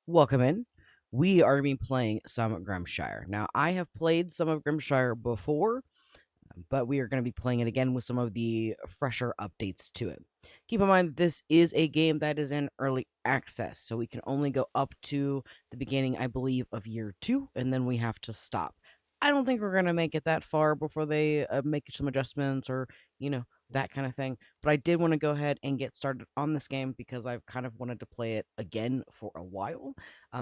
Welcome in. We are going to be playing some Grimshire. Now, I have played some of Grimshire before, but we are going to be playing it again with some of the fresher updates to it. Keep in mind, this is a game that is in early access, so we can only go up to the beginning, I believe, of year 2, and then we have to stop. I don't think we're going to make it that far before they make some adjustments or, that kind of thing. But I did want to go ahead and get started on this game because I've kind of wanted to play it again for a while,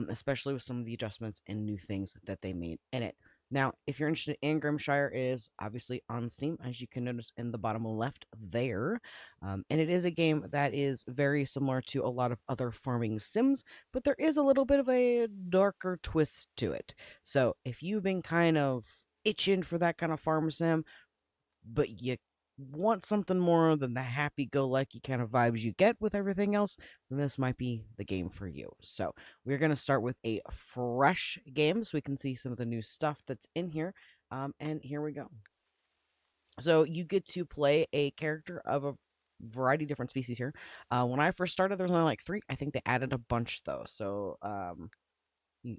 especially with some of the adjustments and new things that they made in it. Now, if you're interested in Grimshire, it is obviously on Steam, as you can notice in the bottom left there. And it is a game that is very similar to a lot of other farming sims, but there is a little bit of a darker twist to it. So if you've been kind of itching for that kind of farm sim, but you want something more than the happy-go-lucky kind of vibes you get with everything else, then this might be the game for you. So we're going to start with a fresh game so we can see some of the new stuff that's in here. And here we go. So you get to play a character of a variety of different species here. When I first started, there was only like 3. I think they added a bunch though. So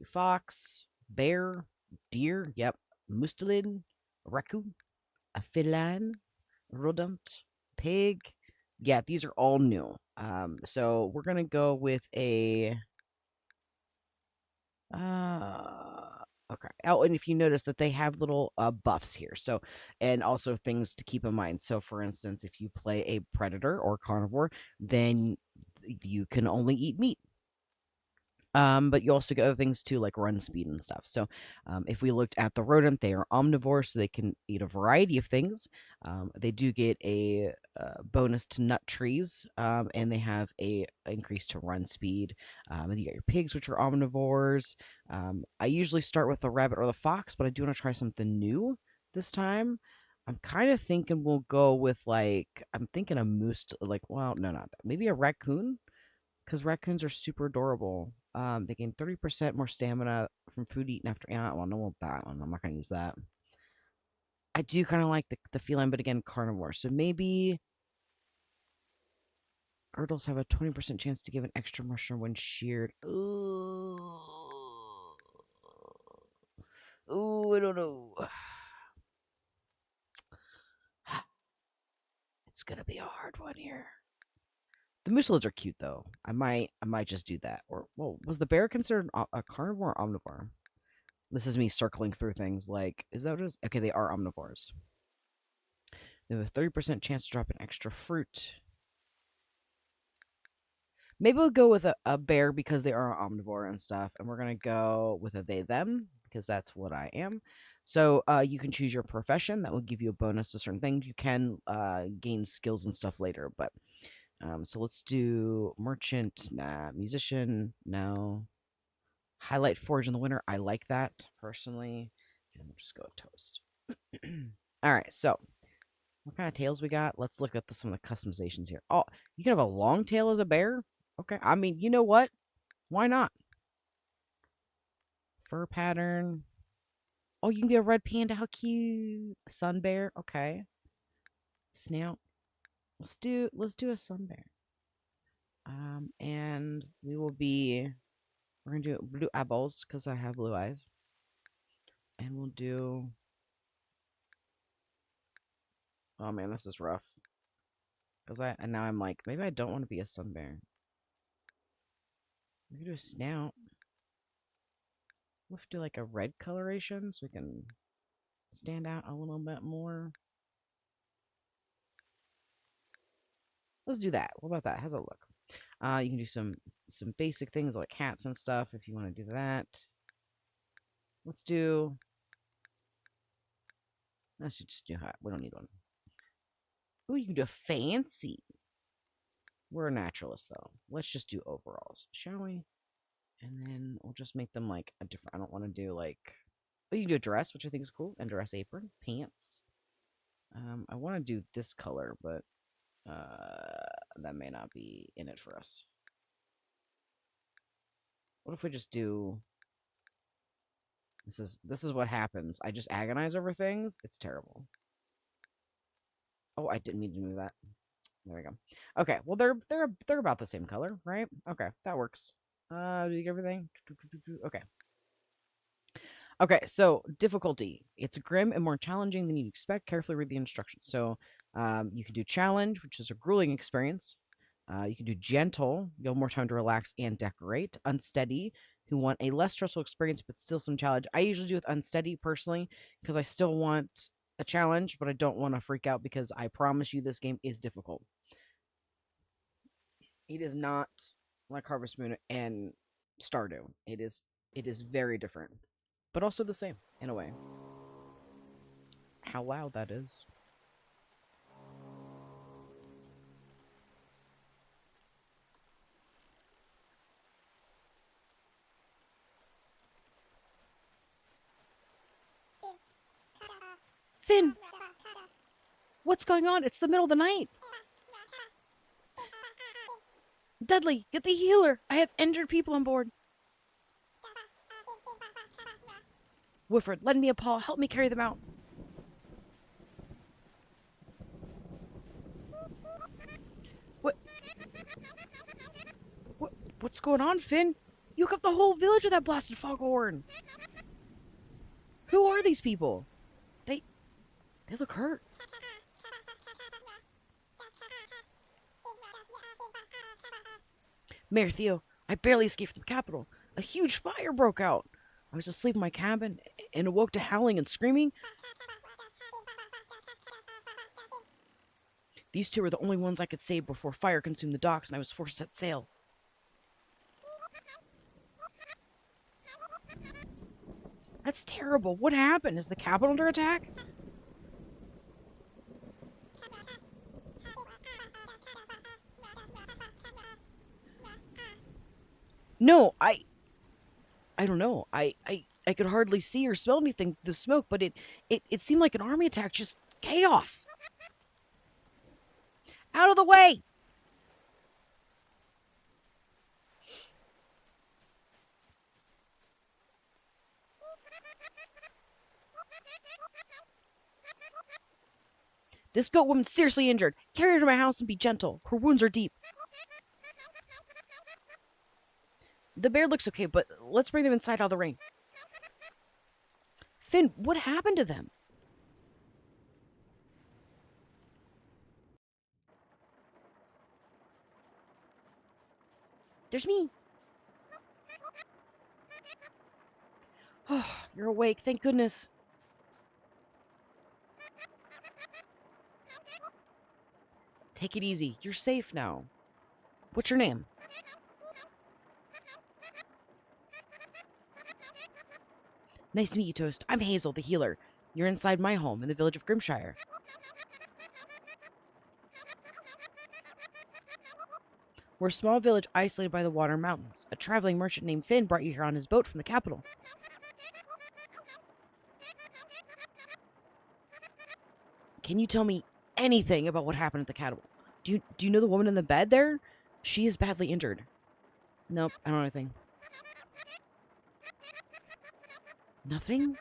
fox, bear, deer, yep, mustelid, raccoon, a feline, rodent, pig. Yeah, these are all new. So we're gonna go with a okay. Oh, and if you notice that they have little buffs here, so and also things to keep in mind. So, for instance, if you play a predator or carnivore, then you can only eat meat. But you also get other things too, like run speed and stuff. So, if we looked at the rodent, they are omnivores, so they can eat a variety of things. They do get a bonus to nut trees, and they have a increase to run speed. And you got your pigs, which are omnivores. I usually start with the rabbit or the fox, but I do want to try something new this time. I'm kind of thinking we'll go with I'm thinking a moose, well, no, not that. Maybe a raccoon because raccoons are super adorable. They gain 30% more stamina from food eaten after. Yeah, well, no, well, that one. I'm not gonna use that. I do kind of like the feline, but again, carnivore. So maybe girdles have a 20% chance to give an extra mushroom when sheared. Ooh, ooh, I don't know. It's gonna be a hard one here. The muselids are cute though. I might just do that. Or, whoa, was the bear considered a carnivore or omnivore? This is me circling through things. Like, is that what it is? Okay, they are omnivores. They have a 30% chance to drop an extra fruit. Maybe we'll go with a bear because they are omnivore and stuff. And we're going to go with a they, them because that's what I am. So you can choose your profession. That will give you a bonus to certain things. You can gain skills and stuff later. But so let's do merchant. Nah. Musician. No. Highlight forge in the winter. I like that personally. And we'll just go with toast. All right. So what kind of tails we got? Let's look at some of the customizations here. Oh, you can have a long tail as a bear? Okay. I mean, you know what? Why not? Fur pattern. Oh, you can be a red panda. How cute. Sun bear. Okay. Snout. Let's do a sun bear. And we're gonna do blue eyeballs because I have blue eyes. And we'll do oh man, this is rough. And now I'm like, maybe I don't want to be a sun bear. We can do a snout. We'll have to do like a red coloration so we can stand out a little bit more. Let's do that. What about that? How's it look? You can do some basic things like hats and stuff if you want to do that. Let's do. Let's just do hat. We don't need one. Ooh, you can do a fancy. We're a naturalist though. Let's just do overalls, shall we? And then we'll just make them like a different. I don't want to do like. Oh, you can do a dress, which I think is cool, and dress apron, pants. I want to do this color, but that may not be in it for us. What if we just do this is what happens. I just agonize over things. It's terrible. Oh, I didn't mean to move that. There we go. Okay, well they're about the same color, right? Okay, that works. Did you get everything? Okay. Okay, so difficulty. It's grim and more challenging than you'd expect. Carefully read the instructions. So you can do challenge, which is a grueling experience. You can do gentle, you'll have more time to relax and decorate. Unsteady, who want a less stressful experience but still some challenge. I usually do with unsteady personally because I still want a challenge, but I don't want to freak out because I promise you this game is difficult. It is not like Harvest Moon and Stardew. It is very different, but also the same in a way. How loud that is. Finn, what's going on? It's the middle of the night. Dudley, get the healer. I have injured people on board. Wilfred, lend me a paw. Help me carry them out. What? What's going on, Finn? You woke up the whole village with that blasted foghorn. Who are these people? They look hurt. Mayor Theo, I barely escaped from the capital. A huge fire broke out. I was asleep in my cabin and awoke to howling and screaming. These two were the only ones I could save before fire consumed the docks and I was forced to set sail. That's terrible. What happened? Is the capital under attack? No, I don't know. I could hardly see or smell anything through the smoke, but it seemed like an army attack, just chaos. Out of the way! This goat woman's seriously injured. Carry her to my house and be gentle. Her wounds are deep. The bear looks okay, but let's bring them inside out of the rain. Finn, what happened to them? There's me. Oh, you're awake. Thank goodness. Take it easy. You're safe now. What's your name? Nice to meet you, Toast. I'm Hazel, the healer. You're inside my home in the village of Grimshire. We're a small village isolated by the water mountains. A traveling merchant named Finn brought you here on his boat from the capital. Can you tell me anything about what happened at the capital? Do you know the woman in the bed there? She is badly injured. Nope, I don't know anything. Nothing?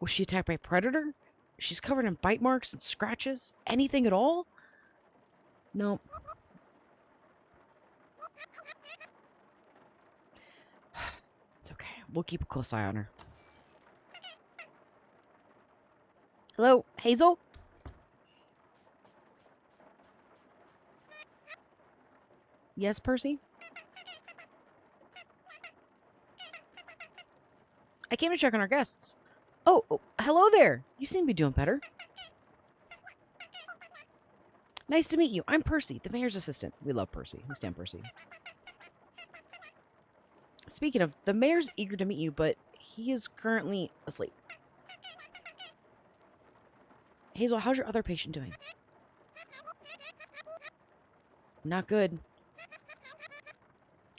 Was she attacked by a predator? She's covered in bite marks and scratches. Anything at all? Nope. It's okay. We'll keep a close eye on her. Hello, Hazel? Yes, Percy? I came to check on our guests. Oh, hello there. You seem to be doing better. Nice to meet you. I'm Percy, the mayor's assistant. We love Percy. We stand Percy. Speaking of, the mayor's eager to meet you, but he is currently asleep. Hazel, how's your other patient doing? Not good.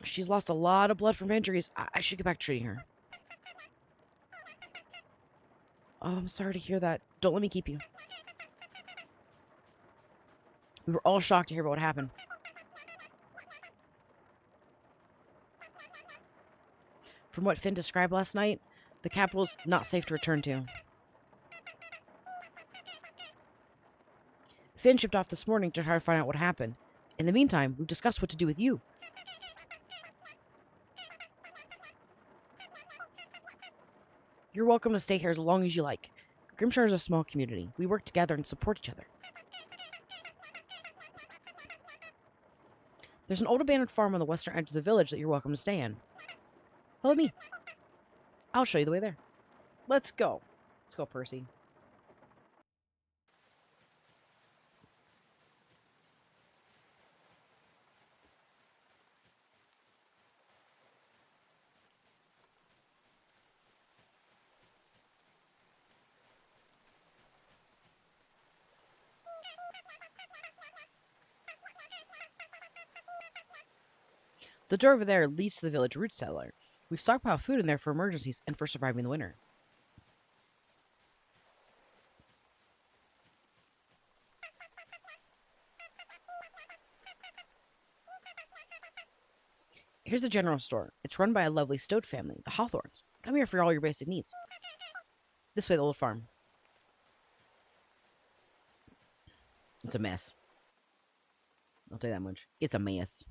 She's lost a lot of blood from injuries. I should get back treating her. Oh, I'm sorry to hear that. Don't let me keep you. We were all shocked to hear about what happened. From what Finn described last night, the capital's not safe to return to. Finn shipped off this morning to try to find out what happened. In the meantime, we've discussed what to do with you. You're welcome to stay here as long as you like. Grimshire is a small community. We work together and support each other. There's an old abandoned farm on the western edge of the village that you're welcome to stay in. Follow me. I'll show you the way there. Let's go. Let's go, Percy. The door over there leads to the village root cellar. We stockpile food in there for emergencies and for surviving the winter. Here's the general store. It's run by a lovely Stoat family, the Hawthorns. Come here for all your basic needs. This way, the old farm. It's a mess. I'll tell you that much. It's a mess.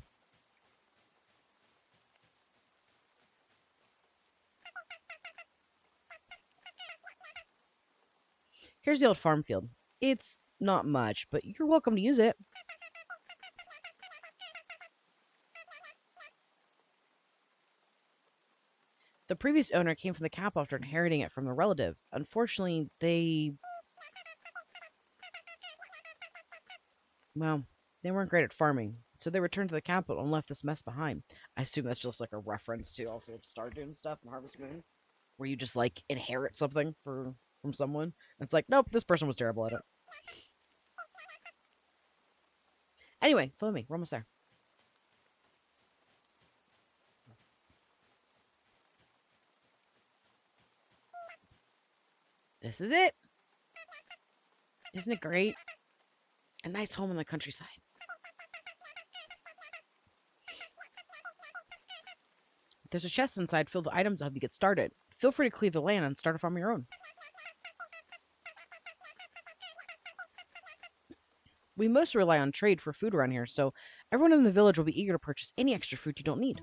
Here's the old farm field. It's not much, but you're welcome to use it. The previous owner came from the capital after inheriting it from a relative. Unfortunately, well, they weren't great at farming, so they returned to the capital and left this mess behind. I assume that's just like a reference to also Stardew and stuff and Harvest Moon, where you just like inherit something from someone. It's like, nope, this person was terrible at it. Anyway, follow me. We're almost there. This is it. Isn't it great? A nice home in the countryside. There's a chest inside filled with items to help you get started. Feel free to clear the land and start a farm of your own. We mostly rely on trade for food around here, so everyone in the village will be eager to purchase any extra food you don't need.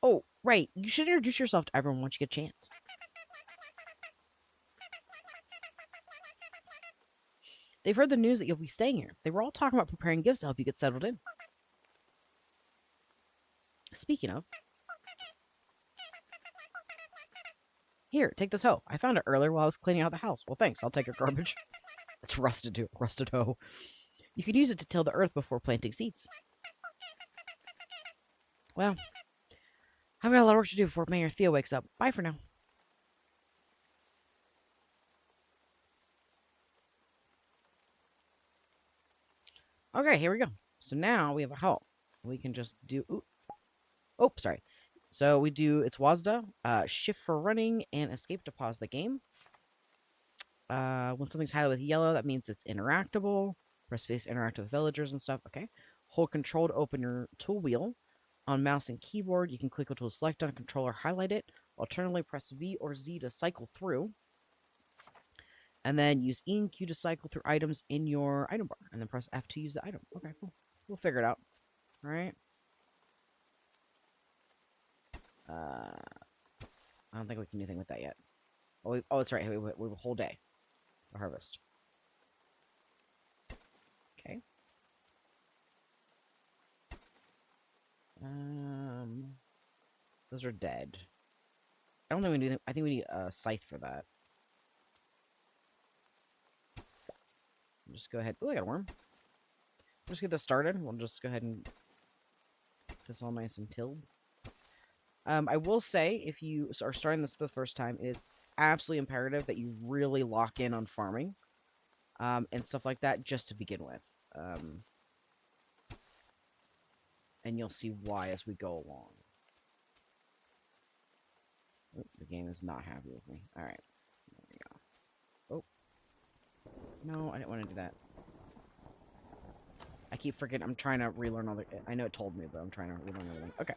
Oh, right. You should introduce yourself to everyone once you get a chance. They've heard the news that you'll be staying here. They were all talking about preparing gifts to help you get settled in. Speaking of, here, take this hoe. I found it earlier while I was cleaning out the house. Well, thanks. I'll take your garbage. It's rusted too. Rusted hoe. You could use it to till the earth before planting seeds. Well, I've got a lot of work to do before Mayor Theo wakes up. Bye for now. Okay, here we go. So now we have a hoe. We can just do... Ooh. Oh, sorry. So we do... It's WASDA, shift for running, and escape to pause the game. When something's highlighted with yellow, that means it's interactable. Press space to interact with villagers and stuff. Okay. Hold control to open your tool wheel. On mouse and keyboard, you can click a tool to select on a controller, highlight it. Alternatively, press V or Z to cycle through. And then use E and Q to cycle through items in your item bar. And then press F to use the item. Okay, cool. We'll figure it out. All right. I don't think we can do anything with that yet. Oh, that's right. We have a whole day to harvest. Okay. Those are dead. I don't think we do. I think we need a scythe for that. Just go ahead. Oh, I got a worm. Just get this started. We'll just go ahead and get this all nice and tilled. I will say, if you are starting this the first time, it is absolutely imperative that you really lock in on farming and stuff like that just to begin with. And you'll see why as we go along. Oh, the game is not happy with me. All right. There we go. Oh. No, I didn't want to do that. I keep forgetting. I'm trying to relearn all the... I know it told me, but I'm trying to relearn everything. Okay.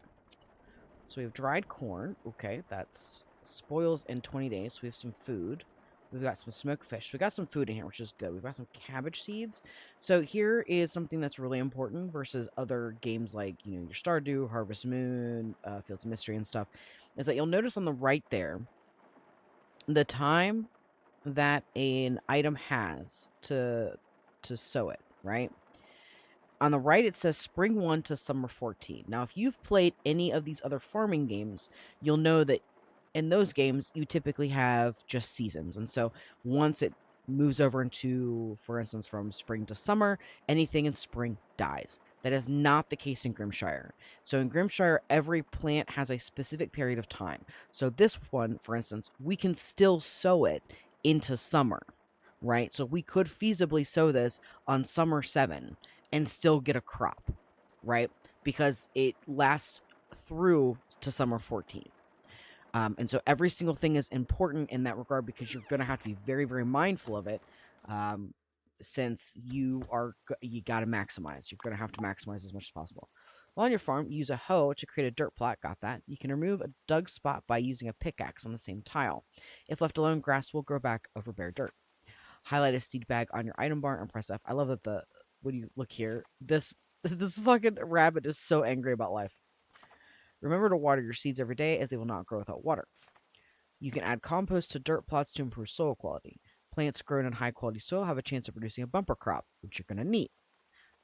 So we have dried corn. Okay, that's spoils in 20 days. So we have some food. We've got some smoked fish. We got some food in here, which is good. We've got some cabbage seeds. So here is something that's really important versus other games like, your Stardew, Harvest Moon, Fields of Mystery and stuff, is that you'll notice on the right there, the time that an item has to sow it, right? On the right, it says Spring 1 to Summer 14. Now, if you've played any of these other farming games, you'll know that in those games, you typically have just seasons. And so once it moves over into, for instance, from spring to summer, anything in spring dies. That is not the case in Grimshire. So in Grimshire, every plant has a specific period of time. So this one, for instance, we can still sow it into summer, right? So we could feasibly sow this on summer 7 and still get a crop, right? Because it lasts through to summer 14. And so every single thing is important in that regard because you're going to have to be very, very mindful of it. Since you got to maximize. You're going to have to maximize as much as possible. While on your farm, use a hoe to create a dirt plot. Got that. You can remove a dug spot by using a pickaxe on the same tile. If left alone, grass will grow back over bare dirt. Highlight a seed bag on your item bar and press F. I love that when you look here, this fucking rabbit is so angry about life. Remember to water your seeds every day as they will not grow without water. You can add compost to dirt plots to improve soil quality. Plants grown in high quality soil have a chance of producing a bumper crop, which you're going to need.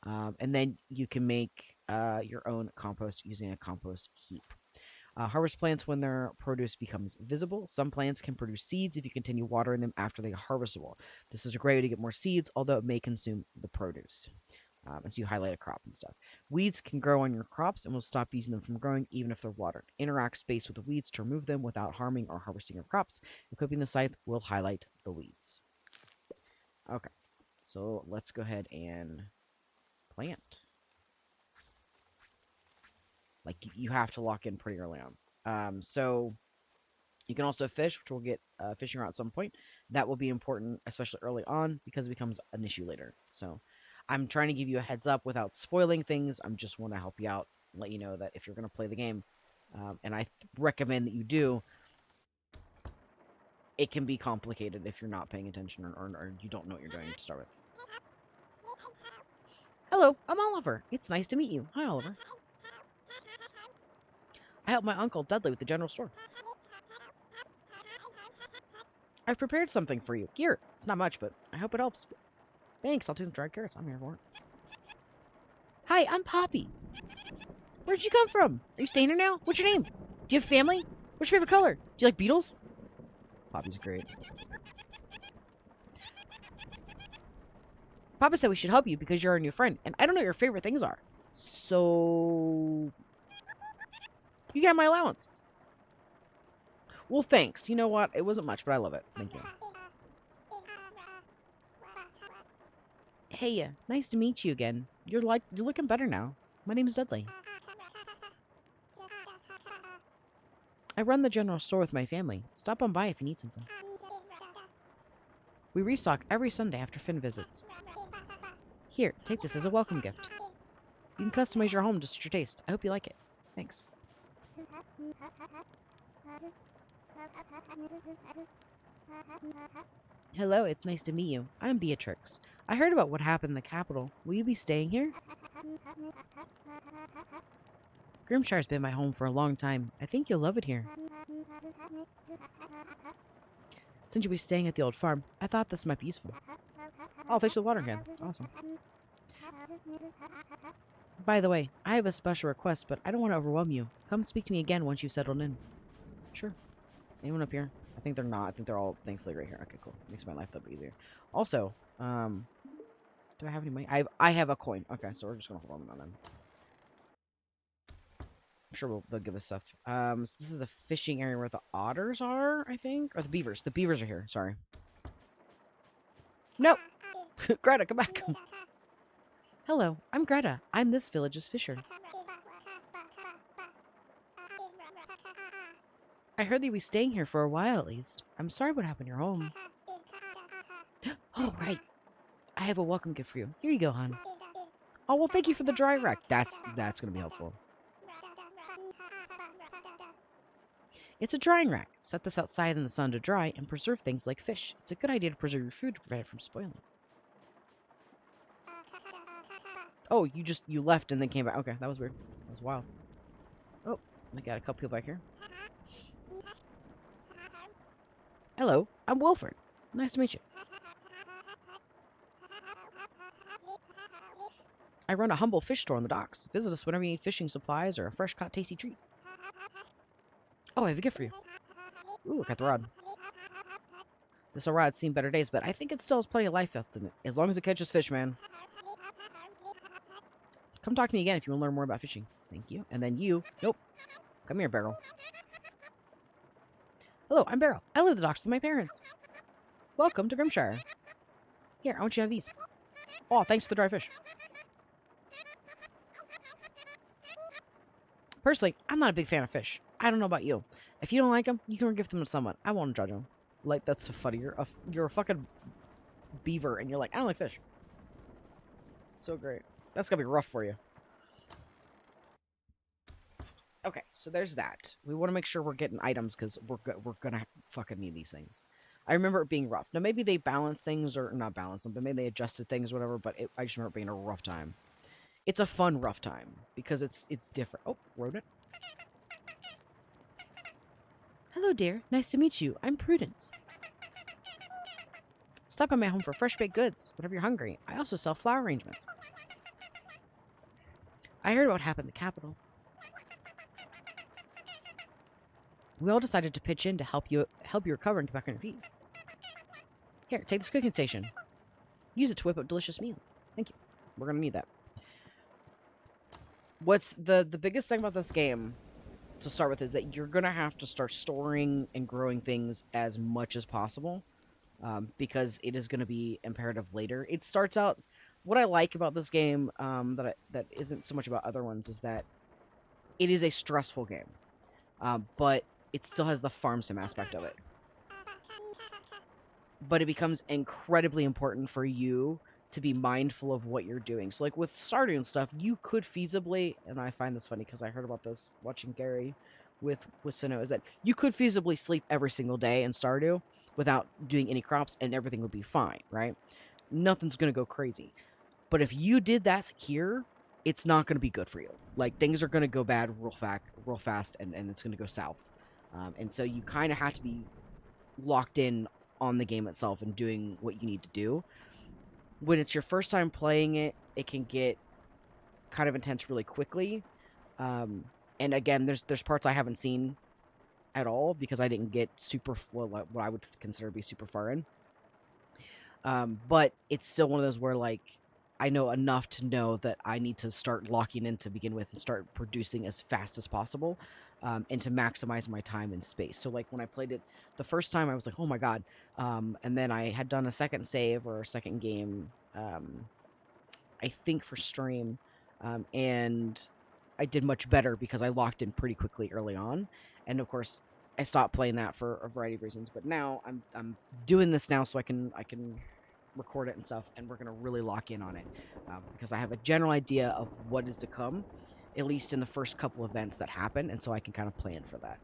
And then you can make your own compost using a compost heap. Harvest plants when their produce becomes visible. Some plants can produce seeds if you continue watering them after they are harvestable. This is a great way to get more seeds, although it may consume the produce. And so you highlight a crop and stuff. Weeds can grow on your crops and will stop using them from growing even if they're watered. Interact space with the weeds to remove them without harming or harvesting your crops. Equipping the scythe will highlight the weeds. Okay, so let's go ahead and plant. Like, you have to lock in pretty early on. So you can also fish, which we'll get fishing around at some point. That will be important, especially early on, because it becomes an issue later. So I'm trying to give you a heads up without spoiling things. I just want to help you out, let you know that if you're going to play the game, and I recommend that you do, it can be complicated if you're not paying attention or you don't know what you're doing to start with. Hello, I'm Oliver. It's nice to meet you. Hi, Oliver. I help my uncle Dudley with the general store. I've prepared something for you. Here, it's not much, but I hope it helps. Thanks, I'll take some dried carrots. I'm here for it. Hi, I'm Poppy. Where'd you come from? Are you staying here now? What's your name? Do you have family? What's your favorite color? Do you like beetles? Poppy's great. Papa said we should help you because you're our new friend, and I don't know what your favorite things are. So you can have my allowance. Well, thanks. You know what? It wasn't much, but I love it. Thank you. Hey, nice to meet you again. You're looking better now. My name's Dudley. I run the general store with my family. Stop on by if you need something. We restock every Sunday after Finn visits. Here, take this as a welcome gift. You can customize your home to suit your taste. I hope you like it. Thanks. Hello, it's nice to meet you. I'm Beatrix. I heard about what happened in the capital. Will you be staying here? Grimshire's been my home for a long time. I think you'll love it here. Since you'll be staying at the old farm, I thought this might be useful. Oh, thanks for the water again. Awesome. By the way, I have a special request, but I don't want to overwhelm you. Come speak to me again once you've settled in. Sure. Anyone up here? I think they're not. I think they're all thankfully right here. Okay, cool. Makes my life a little bit easier. Also, do I have any money? I have a coin. Okay, so we're just gonna hold on them. I'm sure they'll give us stuff. So this is the fishing area where the otters are, I think, or the beavers. The beavers are here. Sorry. No, Greta, come back. Hello, I'm Greta. I'm this village's fisher. I heard you'll be staying here for a while at least. I'm sorry what happened to your home. Oh, right. I have a welcome gift for you. Here you go, hon. Oh, well, thank you for the dry rack. That's going to be helpful. It's a drying rack. Set this outside in the sun to dry and preserve things like fish. It's a good idea to preserve your food to prevent it from spoiling. Oh, you left and then came back. Okay, that was weird. That was wild. Oh, I got a couple people back here. Hello, I'm Wilford. Nice to meet you. I run a humble fish store on the docks. Visit us whenever you need fishing supplies or a fresh caught tasty treat. Oh, I have a gift for you. Ooh, I got the rod. This old rod's seen better days, but I think it still has plenty of life left in it. As long as it catches fish, man. Come talk to me again if you want to learn more about fishing. Thank you. And then you. Nope. Come here, Beryl. Hello, I'm Beryl. I live at the docks with my parents. Welcome to Grimshire. Here, I want you to have these. Oh, thanks for the dry fish. Personally, I'm not a big fan of fish. I don't know about you. If you don't like them, you can gift them to someone. I won't judge them. Like, that's so funny. You're a fucking beaver, and you're like, I don't like fish. It's so great. That's gonna be rough for you. Okay, so there's that. We want to make sure we're getting items, because we're gonna fucking need these things. I remember it being rough. Now, maybe they balanced things, or not balanced them, but maybe they adjusted things or whatever, but I just remember it being a rough time. It's a fun rough time, because it's different. Oh, rodent. Hello, dear. Nice to meet you. I'm Prudence. Stop by my home for fresh baked goods, whenever you're hungry. I also sell flower arrangements. I heard about what happened in the capital. We all decided to pitch in to help you recover and get back on your feet. Here, take this cooking station. Use it to whip up delicious meals. Thank you. We're gonna need that. What's the biggest thing about this game to start with is that you're gonna have to start storing and growing things as much as possible, because it is gonna be imperative later. It starts out. What I like about this game, that isn't so much about other ones, is that it is a stressful game, but it still has the farm sim aspect of it. But it becomes incredibly important for you to be mindful of what you're doing. So, like with Stardew and stuff, you could feasibly, and I find this funny because I heard about this watching Gary with Sinnoh, is that you could feasibly sleep every single day in Stardew without doing any crops, and everything would be fine, right? Nothing's gonna go crazy. But if you did that here, it's not gonna be good for you. Like, things are gonna go bad real fast, and it's gonna go south. And so you kind of have to be locked in on the game itself and doing what you need to do. When it's your first time playing it, it can get kind of intense really quickly. And again, there's parts I haven't seen at all because I didn't get super, well, what I would consider to be super far in. But it's still one of those where, like, I know enough to know that I need to start locking in to begin with and start producing as fast as possible, and to maximize my time and space. So, like, when I played it the first time, I was like, oh my god. And then I had done a second save or a second game, I think for stream, and I did much better because I locked in pretty quickly early on. And of course, I stopped playing that for a variety of reasons. But now I'm doing this now so I can record it and stuff, and we're gonna really lock in on it, because I have a general idea of what is to come, at least in the first couple events that happen, and so I can kind of plan for that.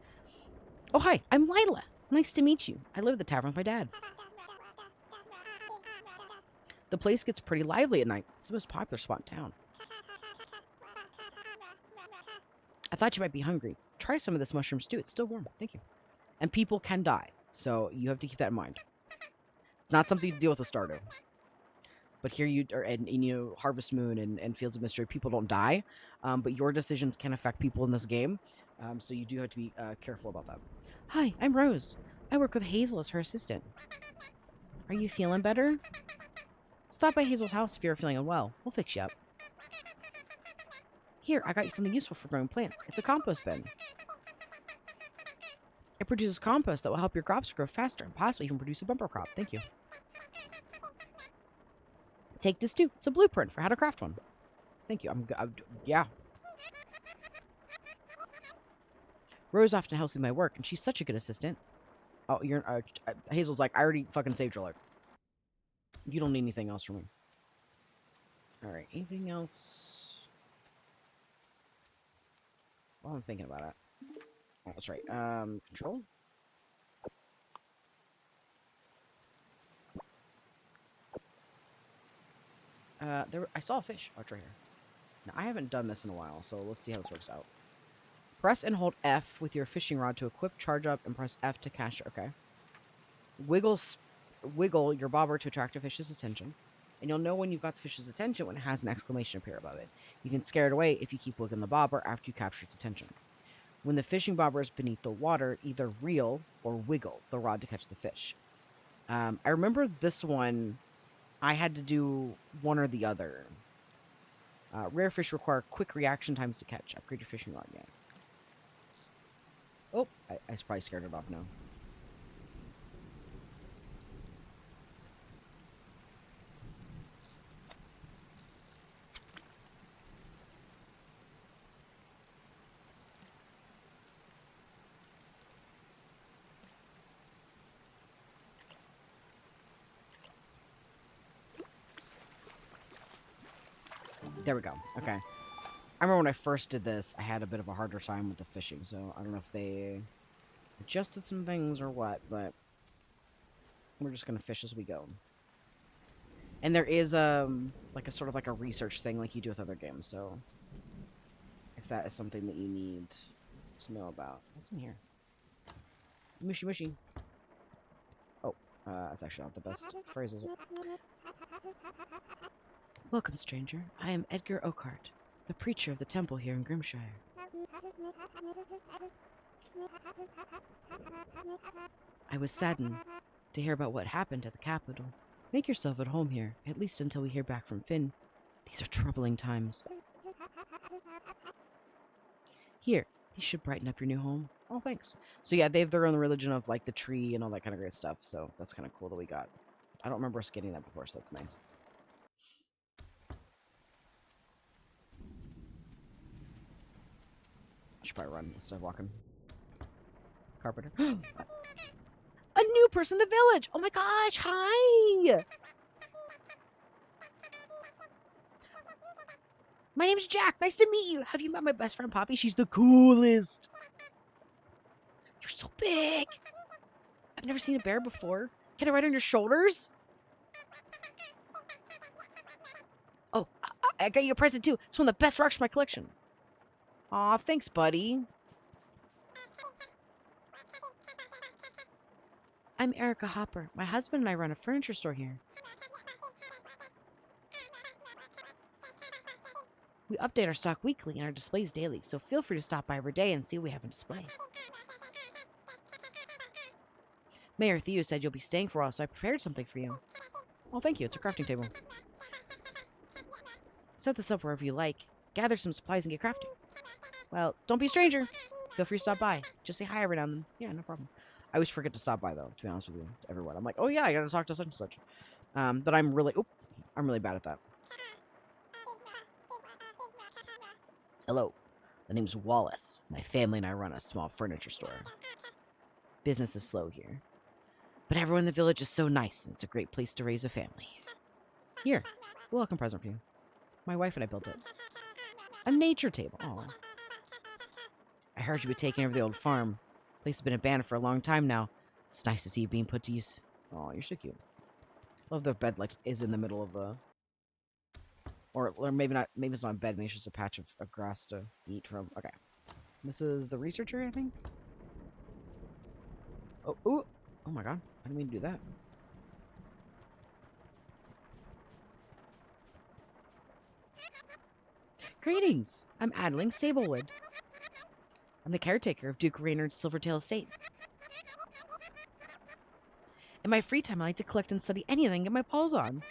Oh, hi, I'm Lila. Nice to meet you. I live at the tavern with my dad. The place gets pretty lively at night. It's the most popular spot in town. I thought you might be hungry. Try some of this mushroom stew. It's still warm. Thank you. And people can die, so you have to keep that in mind. It's not something to deal with Stardew. But here you are, and you know, Harvest Moon and Fields of Mystery, people don't die, but your decisions can affect people in this game, so you do have to be careful about that. Hi, I'm Rose. I work with Hazel as her assistant. Are you feeling better? Stop by Hazel's house if you're feeling unwell. We'll fix you up. Here, I got you something useful for growing plants. It's a compost bin. It produces compost that will help your crops grow faster and possibly even produce a bumper crop. Thank you. Take this too. It's a blueprint for how to craft one. Thank you. Yeah. Rose often helps me with my work, and she's such a good assistant. Oh, you're Hazel's like, I already fucking saved your life. You don't need anything else from me. All right. Anything else? While I'm thinking about it. Oh, that's right. Control. I saw a fish. Oh, it's right here. Now, I haven't done this in a while, so let's see how this works out. Press and hold F with your fishing rod to equip, charge up, and press F to cast. Okay. Wiggle your bobber to attract a fish's attention, and you'll know when you've got the fish's attention when it has an exclamation appear above it. You can scare it away if you keep wiggling the bobber after you capture its attention. When the fishing bobber is beneath the water, either reel or wiggle the rod to catch the fish. I remember this one, I had to do one or the other. Rare fish require quick reaction times to catch. Upgrade your fishing rod, yeah. Oh, I probably scared it off now. There we go. Okay. I remember when I first did this, I had a bit of a harder time with the fishing, so I don't know if they adjusted some things or what, but we're just gonna fish as we go. And there is like a sort of like a research thing like you do with other games, so if that is something that you need to know about. What's in here? Mushy mushy. Oh, that's actually not the best phrases. Welcome, stranger. I am Edgar Oakheart, the preacher of the temple here in Grimshire. I was saddened to hear about what happened at the capital. Make yourself at home here, at least until we hear back from Finn. These are troubling times. Here, these should brighten up your new home. Oh, thanks. So yeah, they have their own religion of like the tree and all that kind of great stuff, so that's kind of cool that we got. I don't remember us getting that before, so that's nice. I should probably run instead of walking. Carpenter. A new person in the village! Oh my gosh, hi! My name's Jack. Nice to meet you. Have you met my best friend, Poppy? She's the coolest. You're so big. I've never seen a bear before. Can I ride on your shoulders? Oh, I got you a present, too. It's one of the best rocks from my collection. Aw, thanks, buddy. I'm Erica Hopper. My husband and I run a furniture store here. We update our stock weekly and our displays daily, so feel free to stop by every day and see what we have on display. Mayor Theo said you'll be staying for a while, so I prepared something for you. Oh, thank you. It's a crafting table. Set this up wherever you like. Gather some supplies and get crafting. Well, don't be a stranger. Feel free to stop by. Just say hi every now and then. Yeah, no problem. I always forget to stop by, though, to be honest with you, to everyone. I'm like, oh yeah, I gotta talk to such and such. But I'm really bad at that. Hello. The name's Wallace. My family and I run a small furniture store. Business is slow here. But everyone in the village is so nice, and it's a great place to raise a family. Here, a welcome present for you. My wife and I built it. A nature table. Oh. I heard you were taking over the old farm. The place has been abandoned for a long time now. It's nice to see you being put to use. Oh, you're so cute. Love the bed like is in the middle of the... Or maybe not. Maybe it's not a bed. Maybe it's just a patch of grass to eat from. Okay. This is the researcher, I think. Oh, ooh. Oh my god. I didn't mean to do that. Greetings. I'm Adeline Sablewood. I'm the caretaker of Duke Raynard's Silvertail estate. In my free time, I like to collect and study anything I can get my paws on.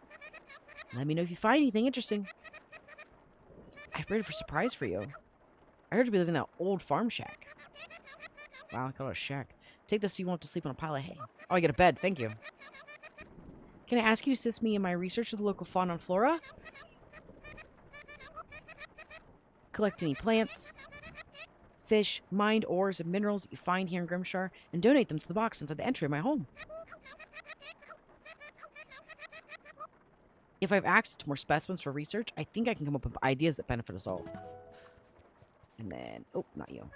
Let me know if you find anything interesting. I've bred for a surprise for you. I heard you be living in that old farm shack. Wow, I call it a shack. Take this so you won't have to sleep on a pile of hay. Oh, I get a bed. Thank you. Can I ask you to assist me in my research of the local fauna and flora? Collect any plants, fish, mined ores, and minerals that you find here in Grimshire, and donate them to the box inside the entry of my home. If I have access to more specimens for research, I think I can come up with ideas that benefit us all. And then... Oh, not you.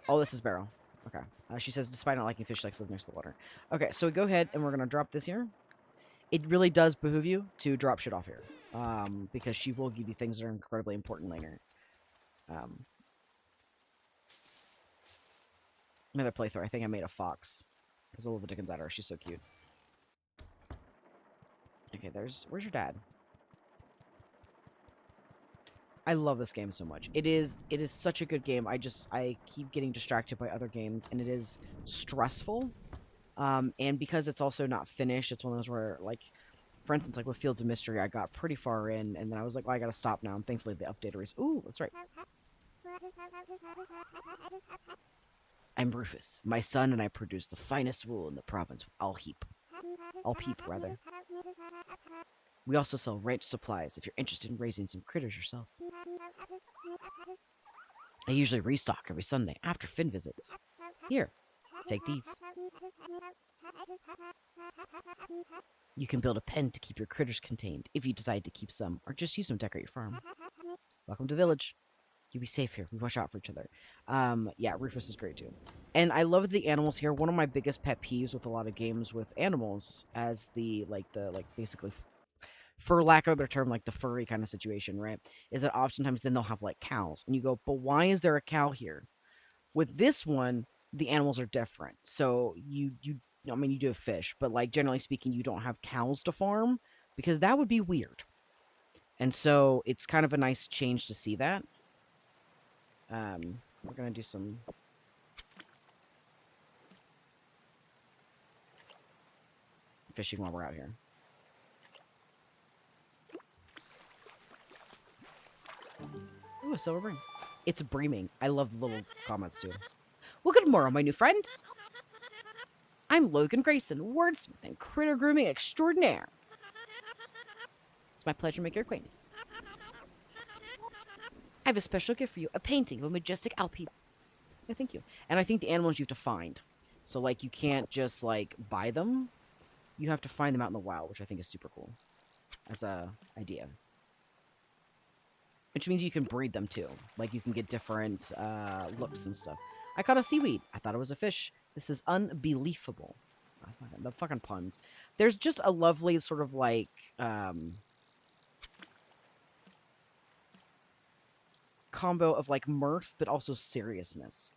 Oh, this is Beryl. Okay. She says, despite not liking fish, likes live next to the water. Okay, so we go ahead and we're going to drop this here. It really does behoove you to drop shit off here. Because she will give you things that are incredibly important later. Another playthrough. I think I made a fox. Because I love the dickens at her. She's so cute. Okay, where's your dad? I love this game so much. It is such a good game. I keep getting distracted by other games, and it is stressful. And because it's also not finished, it's one of those where, like, for instance, like with Fields of Mystery, I got pretty far in, and then I was like, well, I gotta stop now. And thankfully, the updater is. Ooh, that's right. I'm Rufus. My son and I produce the finest wool in the province. I'll peep, rather. We also sell ranch supplies if you're interested in raising some critters yourself. I usually restock every Sunday after Finn visits. Here, take these. You can build a pen to keep your critters contained if you decide to keep some, or just use them to decorate your farm. Welcome to the village. You'll be safe here. We watch out for each other. Yeah, Rufus is great too. And I love the animals here. One of my biggest pet peeves with a lot of games with animals as basically, for lack of a better term, like the furry kind of situation, right? Is that oftentimes then they'll have like cows. And you go, but why is there a cow here? With this one, the animals are different. So you do have fish, but like generally speaking, you don't have cows to farm because that would be weird. And so it's kind of a nice change to see that. We're gonna do some fishing while we're out here. Ooh, a silver ring. It's breaming. I love the little comments too. Well, good morrow, my new friend. I'm Logan Grayson, wordsmith and critter grooming extraordinaire. It's my pleasure to make your acquaintance. I have a special gift for you, a painting of a majestic Alpine. Yeah, thank you. And I think the animals you have to find. So, like, you can't just, like, buy them. You have to find them out in the wild, which I think is super cool as a idea. Which means you can breed them, too. Like, you can get different looks and stuff. I caught a seaweed. I thought it was a fish. This is unbelievable. The fucking puns. There's just a lovely sort of, like, combo of, like, mirth, but also seriousness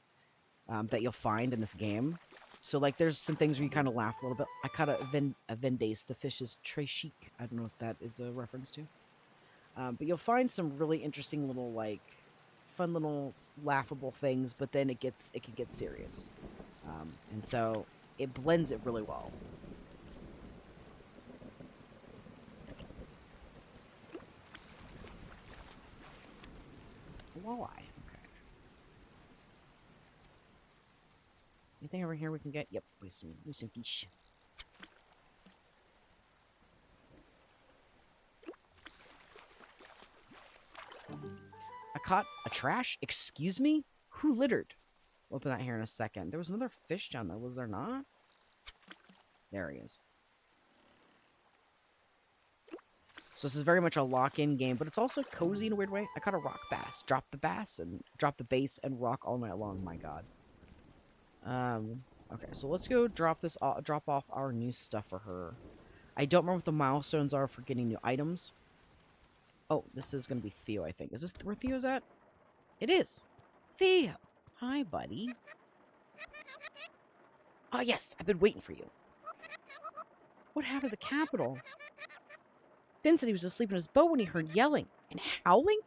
that you'll find in this game. So, like, there's some things where you kind of laugh a little bit. I caught a vendace. The fish is très chic. I don't know if that is a reference to. But you'll find some really interesting little, like, fun little laughable things, but then it can get serious. And so it blends it really well. Walleye. Okay. Anything over here we can get? Yep, we some fish. I caught a trash? Excuse me? Who littered? We'll open that here in a second. There was another fish down there, was there not? There he is. So this is very much a lock-in game, but it's also cozy in a weird way. I caught a rock bass. Drop the bass and drop the base and rock all night long. My God. Okay, so let's go drop off our new stuff for her. I don't remember what the milestones are for getting new items. Oh, this is gonna be Theo, I think. Is this where Theo's at? It is. Theo. Hi, buddy. Oh, yes, I've been waiting for you. What happened to the capital? Finn said he was asleep in his boat when he heard yelling and howling.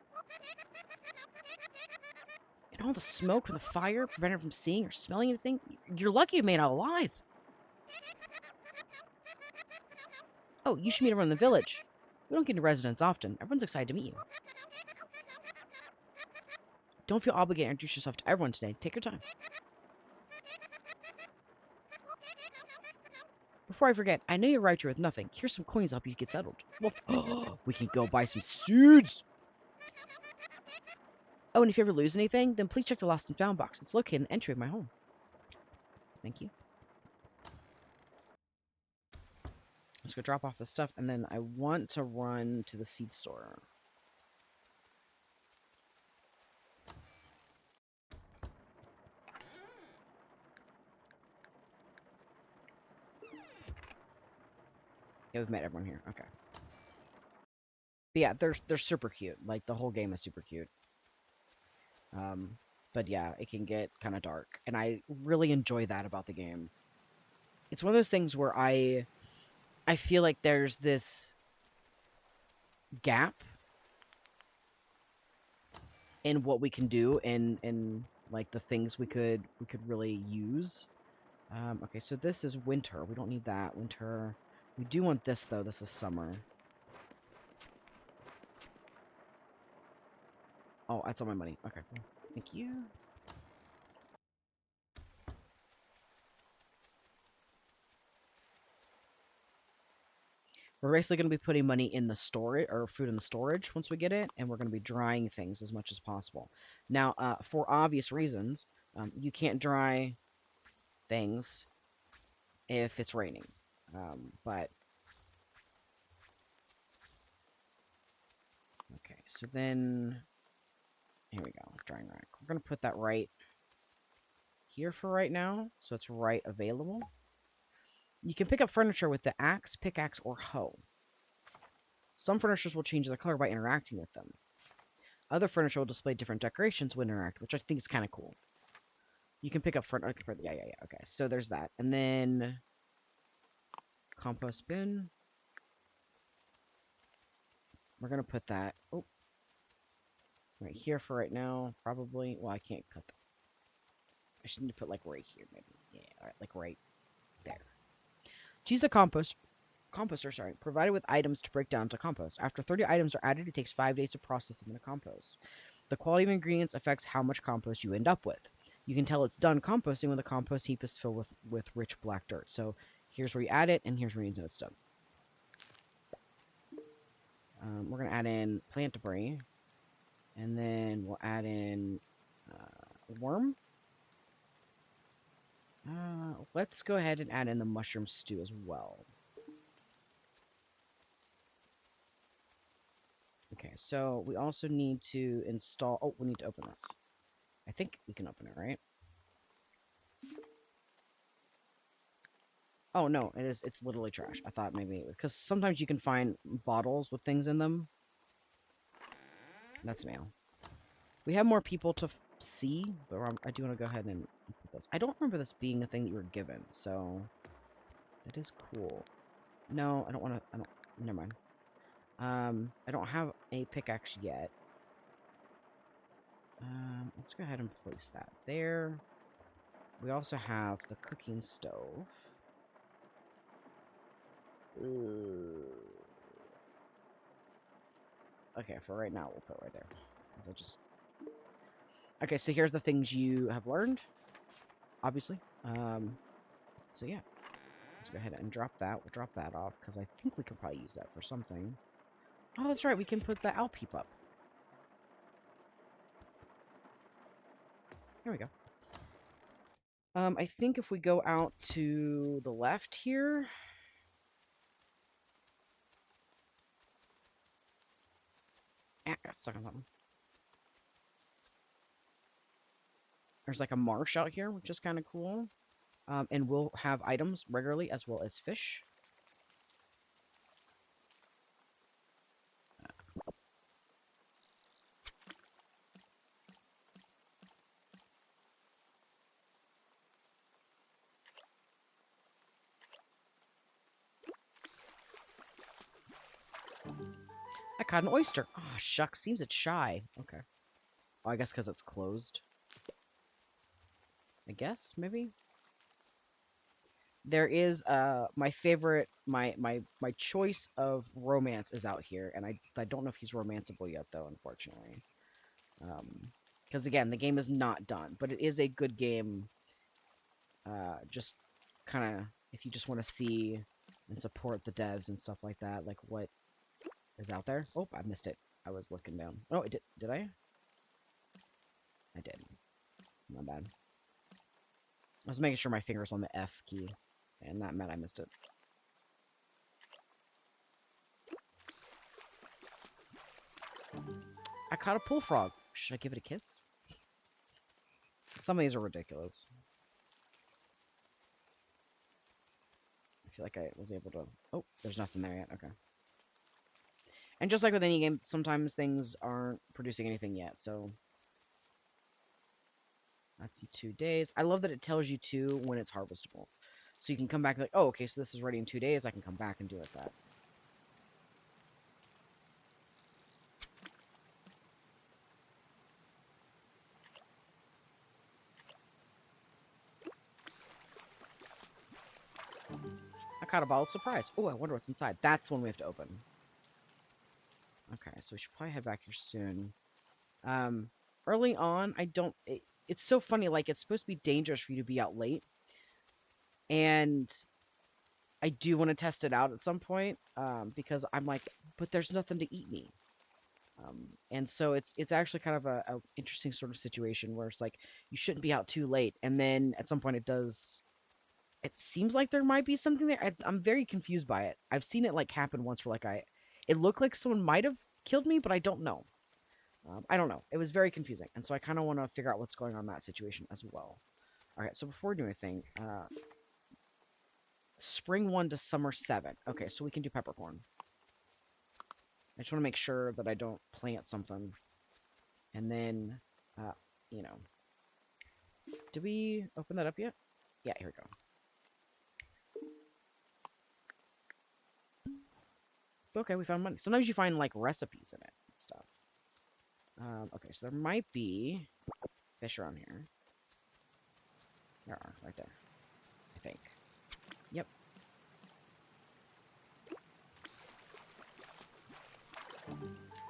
And all the smoke from the fire prevented him from seeing or smelling anything. You're lucky you made it out alive. Oh, you should meet everyone in the village. We don't get into residence often. Everyone's excited to meet you. Don't feel obligated to introduce yourself to everyone today. Take your time. Before I forget, I know you arrived here with nothing. Here's some coins to help you get settled. Well, we can go buy some seeds. Oh, and if you ever lose anything, then please check the lost and found box. It's located in the entry of my home. Thank you. Let's go drop off the stuff, and then I want to run to the seed store. Yeah, we've met everyone here. Okay. But yeah, they're super cute. Like, the whole game is super cute. But yeah, it can get kind of dark, and I really enjoy that about the game. It's one of those things where I feel like there's this gap in what we can do and like the things we could really use. Okay, so this is winter. We don't need that. Winter. We do want this, though. This is summer. Oh, that's all my money. Okay. Thank you. We're basically going to be putting money in the storage, or food in the storage once we get it, and we're going to be drying things as much as possible. Now, for obvious reasons, you can't dry things if it's raining. But okay, so then here we go, drying rack. We're going to put that right here for right now, so it's right available. You can pick up furniture with the axe, pickaxe, or hoe. Some furnitures will change their color by interacting with them. Other furniture will display different decorations when interact, which I think is kind of cool. You can pick up furniture. Yeah. Okay, so there's that. And then compost bin. We're going to put that right here for right now, probably. Well, I can't cut that. I should need to put, like, right here, maybe. Yeah, all right, like right there. To use a composter, provided with items to break down to compost. After 30 items are added, it takes 5 days to process them in a compost. The quality of ingredients affects how much compost you end up with. You can tell it's done composting when the compost heap is filled with rich black dirt. So here's where you add it, and here's where you know it's done. We're going to add in plant debris, and then we'll add in worm. Let's go ahead and add in the mushroom stew as well. Okay, so we also need to install... Oh, we need to open this. I think we can open it, right? Oh, no, it is. It's literally trash. I thought maybe... Because sometimes you can find bottles with things in them. That's mail. We have more people to see, but I do want to go ahead and put this. I don't remember this being a thing that you were given, so... That is cool. No, I don't want to... I don't... Never mind. I don't have a pickaxe yet. Let's go ahead and place that there. We also have the cooking stove. Okay, for right now, we'll put it right there. Because I just... Okay, so here's the things you have learned, obviously. So yeah. Let's go ahead and drop that. We'll drop that off, because I think we can probably use that for something. Oh, that's right, we can put the Alpeep up. Here we go. I think if we go out to the left here... Ah, got stuck on something. There's like a marsh out here, which is kind of cool. And we'll have items regularly as well as fish. I caught an oyster. Oh, shucks. Seems it's shy. Okay. Oh, I guess because it's closed. I guess, maybe? There is, my favorite, my choice of romance is out here, and I don't know if he's romanceable yet, though, unfortunately. Because, again, the game is not done, but it is a good game, just kind of, if you just want to see and support the devs and stuff like that, like what is out there. Oh, I missed it. I was looking down. Oh, it did I? I did. My bad. I was making sure my finger's on the F key, and that meant I missed it. I caught a pool frog. Should I give it a kiss? Some of these are ridiculous. feel like I was able to... Oh, there's nothing there yet. Okay. And just like with any game, sometimes things aren't producing anything yet, so... That's 2 days. I love that it tells you, too, when it's harvestable. So you can come back and like, oh, okay, so this is ready in 2 days. I can come back and do it that. I caught a bottle of surprise. Oh, I wonder what's inside. That's the one we have to open. Okay, so we should probably head back here soon. Early on, I don't... it's so funny, like, it's supposed to be dangerous for you to be out late. And I do want to test it out at some point, because I'm like, but there's nothing to eat me. And so it's actually kind of a interesting sort of situation where it's like, you shouldn't be out too late. And then at some point it does... It seems like there might be something there. I'm very confused by it. I've seen it, like, happen once where, like, it looked like someone might have killed me, but I don't know. I don't know. It was very confusing. And so I kind of want to figure out what's going on in that situation as well. All right, so before we do anything, spring 1 to summer 7. Okay, so we can do peppercorn. I just want to make sure that I don't plant something. And then, you know. Did we open that up yet? Yeah, here we go. Okay, we found money. Sometimes you find, like, recipes in it and stuff. Okay, so there might be fish around here. There are, right there. I think. Yep.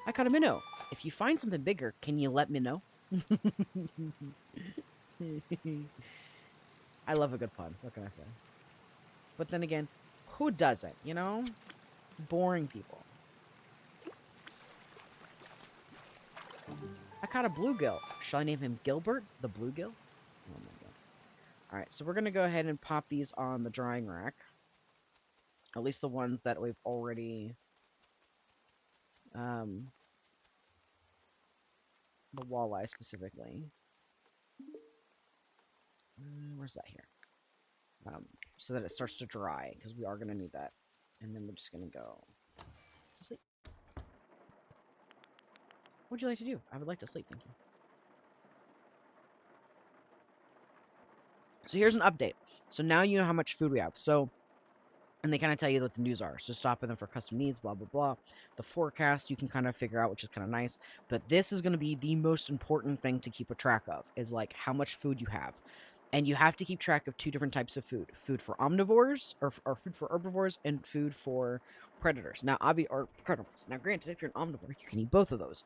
I caught a minnow. If you find something bigger, can you let me know? I love a good pun. What can I say? But then again, who doesn't, you know? Boring people. I caught a bluegill. Shall I name him Gilbert the Bluegill? Oh my god. Alright, so we're going to go ahead and pop these on the drying rack. At least the ones that we've already... the walleye specifically. Where's that here? So that it starts to dry, because we are going to need that. And then we're just going to go to sleep. What would you like to do? I would like to sleep, thank you. So here's an update. So now you know how much food we have. So, and they kind of tell you what the news are. So stop with them for custom needs, blah, blah, blah. The forecast you can kind of figure out, which is kind of nice. But this is going to be the most important thing to keep a track of, is like how much food you have. And you have to keep track of 2 different types of food. Food for omnivores, or food for herbivores, and food for predators. Now, or carnivores. Now, granted, if you're an omnivore, you can eat both of those.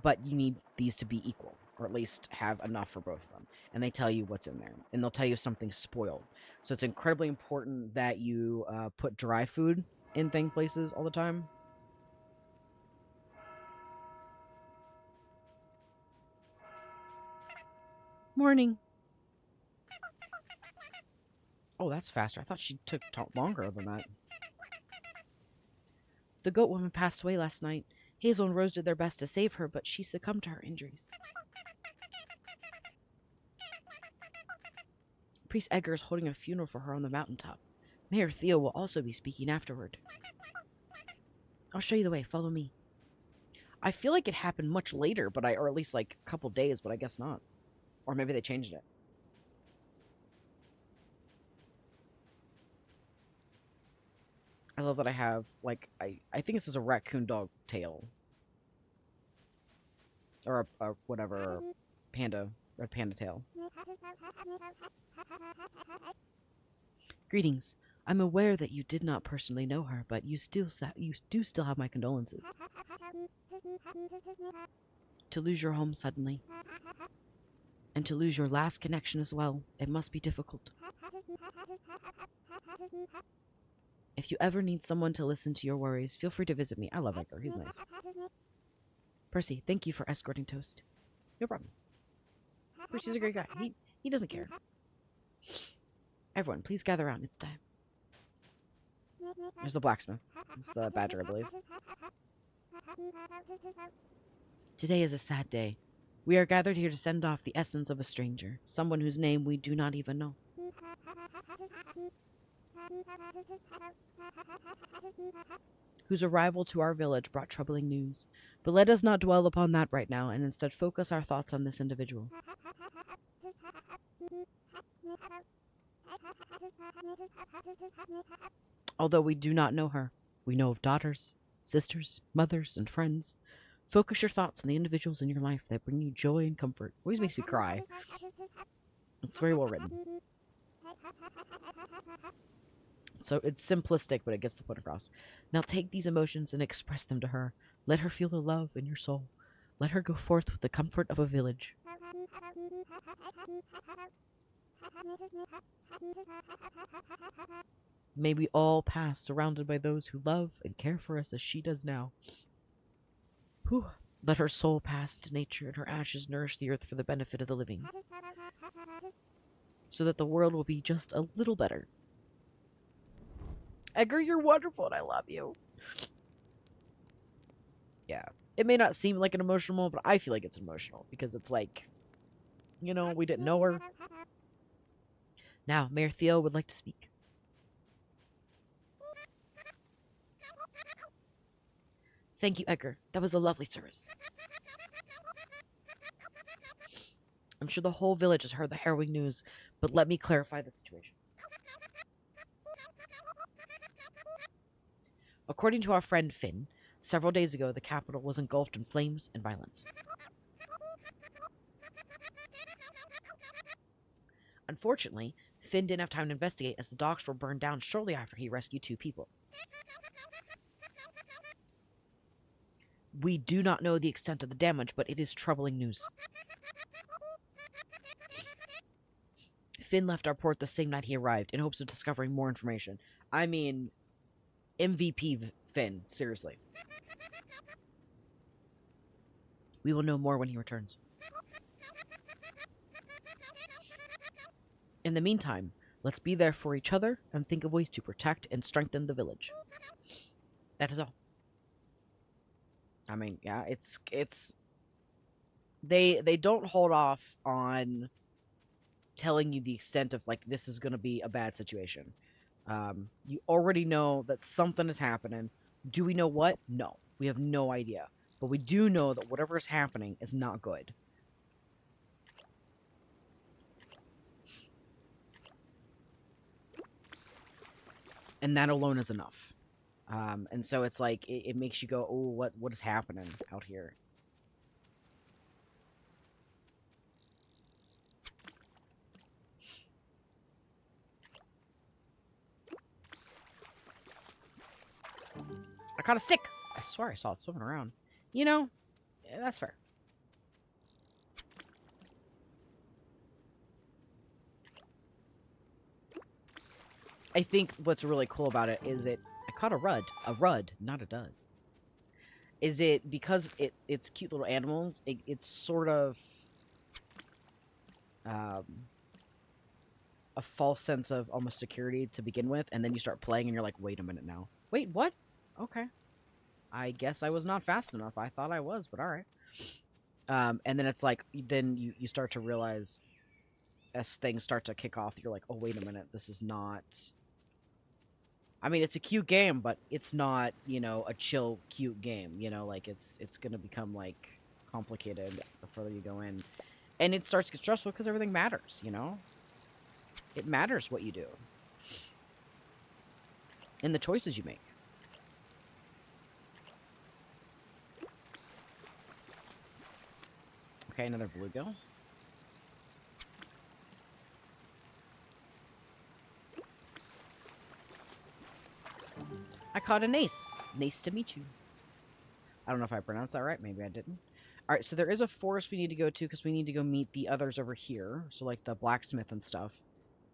But you need these to be equal, or at least have enough for both of them. And they tell you what's in there. And they'll tell you if something's spoiled. So it's incredibly important that you put dry food in places all the time. Morning. Oh, that's faster. I thought she took longer than that. The goat woman passed away last night. Hazel and Rose did their best to save her, but she succumbed to her injuries. Priest Edgar is holding a funeral for her on the mountaintop. Mayor Theo will also be speaking afterward. I'll show you the way. Follow me. I feel like it happened much later, or at least like a couple days, but I guess not. Or maybe they changed it. I love that I have, like, I think this is a raccoon dog tail. Or a whatever, panda, red panda tail. Greetings. I'm aware that you did not personally know her, but you do still have my condolences. To lose your home suddenly, and to lose your last connection as well, it must be difficult. If you ever need someone to listen to your worries, feel free to visit me. I love Edgar. He's nice. Percy, thank you for escorting Toast. No problem. Percy's a great guy. He doesn't care. Everyone, please gather around. It's time. There's the blacksmith. It's the badger, I believe. Today is a sad day. We are gathered here to send off the essence of a stranger, someone whose name we do not even know. whose arrival to our village brought troubling news. But let us not dwell upon that right now, and instead focus our thoughts on this individual. Although we do not know her, we know of daughters, sisters, mothers, and friends. Focus your thoughts on the individuals in your life that bring you joy and comfort. Always makes me cry. It's very well written. So it's simplistic, but it gets the point across. Now take these emotions and express them to her. Let her feel the love in your soul. Let her go forth with the comfort of a village. May we all pass surrounded by those who love and care for us as she does now. Whew. Let her soul pass into nature and her ashes nourish the earth for the benefit of the living, so that the world will be just a little better. Edgar, you're wonderful and I love you. Yeah. It may not seem like an emotional moment, but I feel like it's emotional because it's like, you know, we didn't know her. Now, Mayor Theo would like to speak. Thank you, Edgar. That was a lovely service. I'm sure the whole village has heard the harrowing news, but let me clarify the situation. According to our friend Finn, several days ago the capital was engulfed in flames and violence. Unfortunately, Finn didn't have time to investigate as the docks were burned down shortly after he rescued 2 people. We do not know the extent of the damage, but it is troubling news. Finn left our port the same night he arrived in hopes of discovering more information. I mean, MVP Finn, seriously. We will know more when he returns. In the meantime, let's be there for each other and think of ways to protect and strengthen the village. That is all. I mean, yeah, it's they don't hold off on telling you the extent of like this is going to be a bad situation. You already know that something is happening. Do we know what? No, we have no idea. But we do know that whatever is happening is not good. And that alone is enough. And so it's like it makes you go, oh, what is happening out here? I caught a stick. I swear I saw it swimming around. You know, yeah, that's fair. I think what's really cool about it is I caught a rudd, not a dud. Is it because it's cute little animals? It's sort of um, a false sense of almost security to begin with, and then you start playing and you're like, wait a minute now. Wait, what? Okay. I guess I was not fast enough. I thought I was, but all right. And then it's like, then you start to realize as things start to kick off, you're like, oh, wait a minute. This is not... I mean, it's a cute game, but it's not, you know, a chill, cute game. You know, like, it's going to become, like, complicated the further you go in. And it starts to get stressful because everything matters, you know? It matters what you do. And the choices you make. Okay, another bluegill. I caught a nace. Nice to meet you. I don't know if I pronounced that right. Maybe I didn't. All right, so there is a forest we need to go to because we need to go meet the others over here. So, like, the blacksmith and stuff.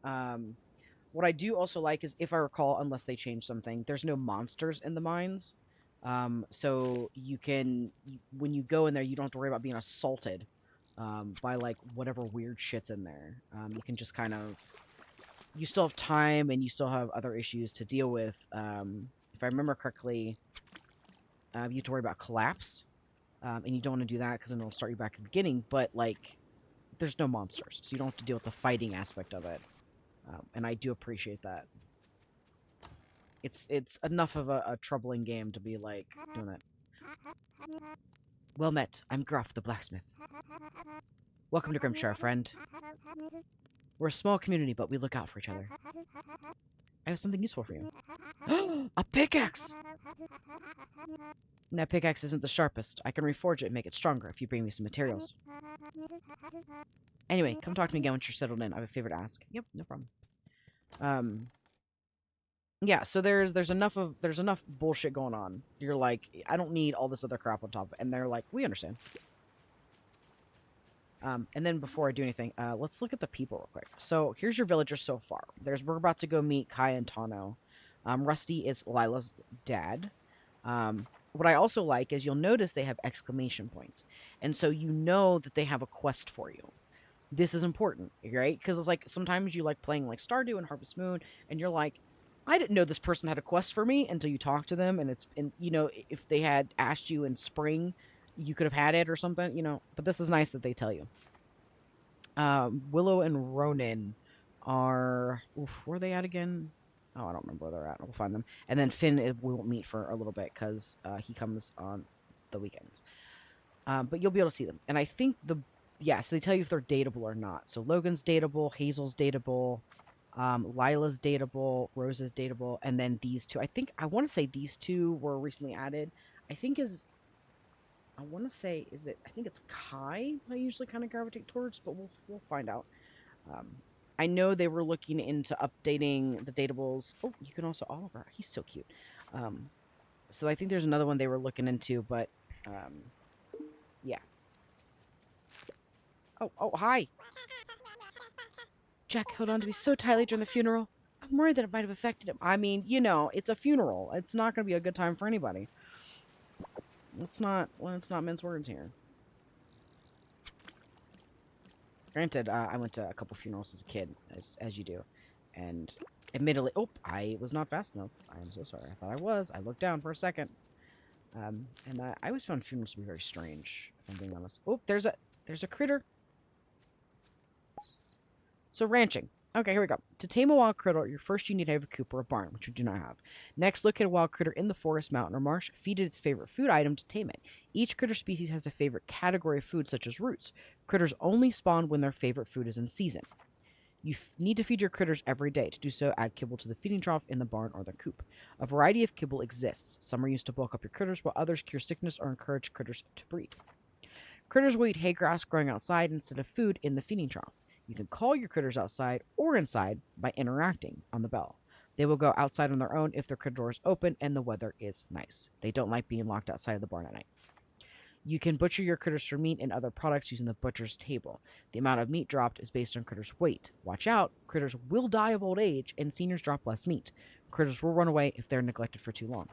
What I do also like is, if I recall, unless they change something, there's no monsters in the mines. So you can, when you go in there, you don't have to worry about being assaulted by, like, whatever weird shit's in there. You can just kind of... You still have time, and you still have other issues to deal with. If I remember correctly, you have to worry about collapse. And you don't want to do that because then it'll start you back at the beginning. But, like, there's no monsters, so you don't have to deal with the fighting aspect of it. And I do appreciate that. It's enough of a troubling game to be, like, doing that. Well met. I'm Gruff, the blacksmith. Welcome to Grimshire, friend. We're a small community, but we look out for each other. I have something useful for you. A pickaxe! And that pickaxe isn't the sharpest. I can reforge it and make it stronger if you bring me some materials. Anyway, come talk to me again once you're settled in. I have a favor to ask. Yep, no problem. Yeah, so there's enough bullshit going on. You're like, I don't need all this other crap on top. And they're like, we understand. And then before I do anything, let's look at the people real quick. So here's your villagers so far. We're about to go meet Kai and Tano. Rusty is Lila's dad. What I also like is you'll notice they have exclamation points. And so you know that they have a quest for you. This is important, right? Because it's like sometimes you like playing like Stardew and Harvest Moon, and you're like, I didn't know this person had a quest for me until you talk to them, and if they had asked you in spring, you could have had it or something, But this is nice that they tell you. Willow and Ronan are where are they at again? Oh, I don't remember where they're at. We'll find them. And then Finn, we won't meet for a little bit because he comes on the weekends. But you'll be able to see them. And I think so they tell you if they're dateable or not. So Logan's dateable, Hazel's dateable, Lila's dateable, Rosa's dateable, and then these two. I want to say these two were recently added. I think it's Kai I usually kind of gravitate towards, but we'll find out. I know they were looking into updating the datables. Oh, you can also Oliver. He's so cute. So I think there's another one they were looking into, but yeah. Oh, hi. Jack held on to me so tightly during the funeral. I'm worried that it might have affected him. I mean, it's a funeral. It's not going to be a good time for anybody. Let's not mince words here. Granted, I went to a couple funerals as a kid, as you do, and admittedly, I was not fast enough. I am so sorry. I thought I was. I looked down for a second, and I always found funerals to be very strange, if I'm being honest. Oh, there's a critter. So ranching. Okay, here we go. To tame a wild critter, you need to have a coop or a barn, which we do not have. Next, locate a wild critter in the forest, mountain, or marsh. Feed it its favorite food item to tame it. Each critter species has a favorite category of food, such as roots. Critters only spawn when their favorite food is in season. You need to feed your critters every day. To do so, add kibble to the feeding trough in the barn or the coop. A variety of kibble exists. Some are used to bulk up your critters, while others cure sickness or encourage critters to breed. Critters will eat hay grass growing outside instead of food in the feeding trough. You can call your critters outside or inside by interacting on the bell. They will go outside on their own if their critter door is open and the weather is nice. They don't like being locked outside of the barn at night. You can butcher your critters for meat and other products using the butcher's table. The amount of meat dropped is based on critters' weight. Watch out, critters will die of old age and seniors drop less meat. Critters will run away if they're neglected for too long.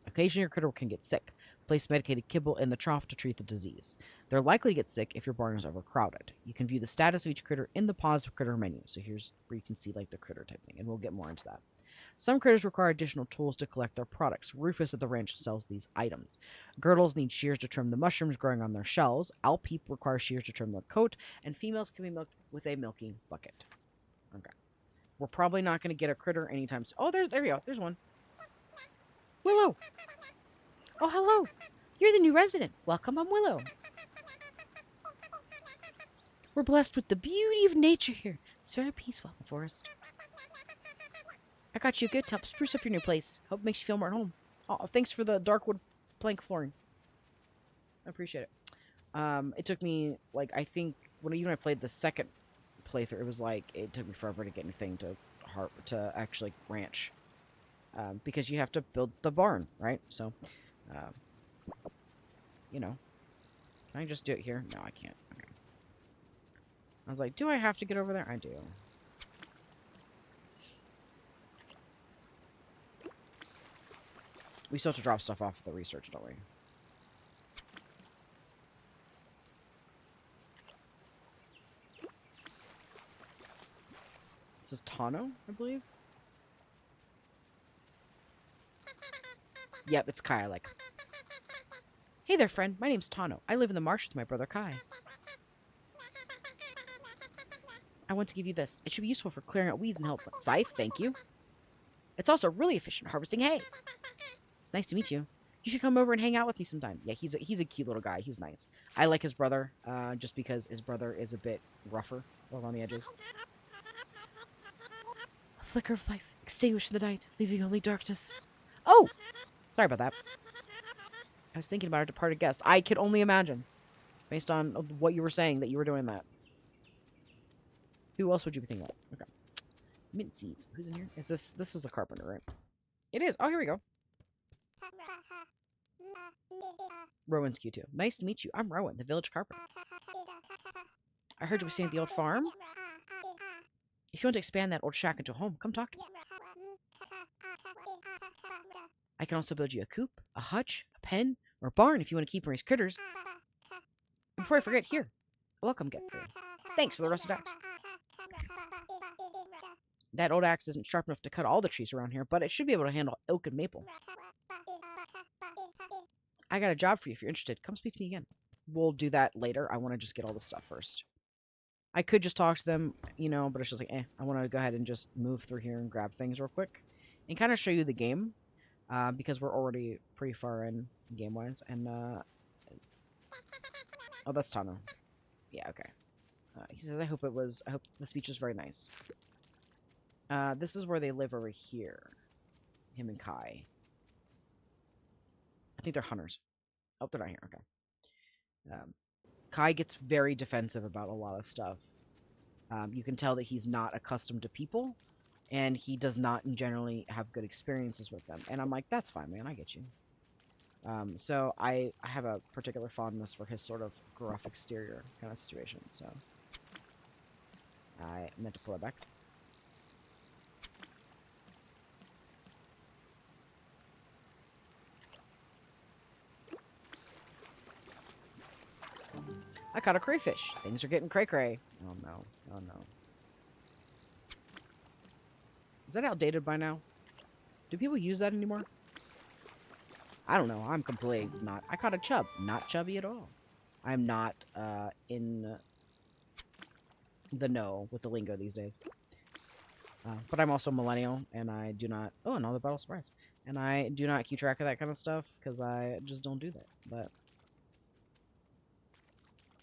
Occasionally your critter can get sick. Place medicated kibble in the trough to treat the disease. They're likely to get sick if your barn is overcrowded. You can view the status of each critter in the pause critter menu. So here's where you can see like the critter type thing, and we'll get more into that. Some critters require additional tools to collect their products. Rufus at the ranch sells these items. Girdles need shears to trim the mushrooms growing on their shells. Alpeep requires shears to trim their coat, and females can be milked with a milking bucket. Okay. We're probably not going to get a critter anytime soon. Oh, there we go. There's one. Willow! Oh, hello! You're the new resident. Welcome, I'm Willow. We're blessed with the beauty of nature here. It's very peaceful in the forest. I got you a good to help spruce up your new place. Hope it makes you feel more at home. Oh, thanks for the darkwood plank flooring. I appreciate it. It took me, like, I think, when I played the second playthrough, it took me forever to get anything to actually ranch. Because you have to build the barn, right? So, can I just do it here? No, I can't. Okay. I was like, do I have to get over there? I do. We still have to drop stuff off at the research, don't we? This is Tano, I believe. Yep, it's Kai. Hey there, friend. My name's Tano. I live in the marsh with my brother Kai. I want to give you this. It should be useful for clearing out weeds and help. Scythe, thank you. It's also really efficient harvesting hay. It's nice to meet you. You should come over and hang out with me sometime. Yeah, he's a cute little guy. He's nice. I like his brother, just because his brother is a bit rougher around the edges. A flicker of life extinguished in the night, leaving only darkness. Oh! Sorry about that. I was thinking about our departed guest. I could only imagine, based on what you were saying, that you were doing that. Who else would you be thinking about? Okay. Mint seeds. Who's in here? Is this is the carpenter, right? It is. Oh, here we go. Rowan's Q2. Nice to meet you. I'm Rowan, the village carpenter. I heard you were staying at the old farm. If you want to expand that old shack into a home, come talk to me. I can also build you a coop, a hutch, a pen, or a barn if you want to keep and raise critters. And before I forget, here, a welcome gift for you. Thanks for the rusted axe. That old axe isn't sharp enough to cut all the trees around here, but it should be able to handle oak and maple. I got a job for you if you're interested. Come speak to me again. We'll do that later. I want to just get all this stuff first. I could just talk to them, you know, but it's just like, I want to go ahead and just move through here and grab things real quick. And kind of show you the game. Because we're already pretty far in game-wise. And, oh, that's Tano. Yeah, okay. He says, I hope the speech was very nice. This is where they live over here. Him and Kai. I think they're hunters. Oh, they're not here. Okay. Kai gets very defensive about a lot of stuff. You can tell that he's not accustomed to people, and he does not generally have good experiences with them. And I'm like, that's fine, man. I get you. So I have a particular fondness for his sort of gruff exterior kind of situation. So I meant to pull it back. I caught a crayfish. Things are getting cray-cray. Oh, no. Oh, no. Is that outdated by now? Do people use that anymore? I don't know. I'm completely not. I caught a chub. Not chubby at all. I'm not in the know with the lingo these days. But I'm also a millennial, and I do not... Oh, another battle surprise. And I do not keep track of that kind of stuff, because I just don't do that. But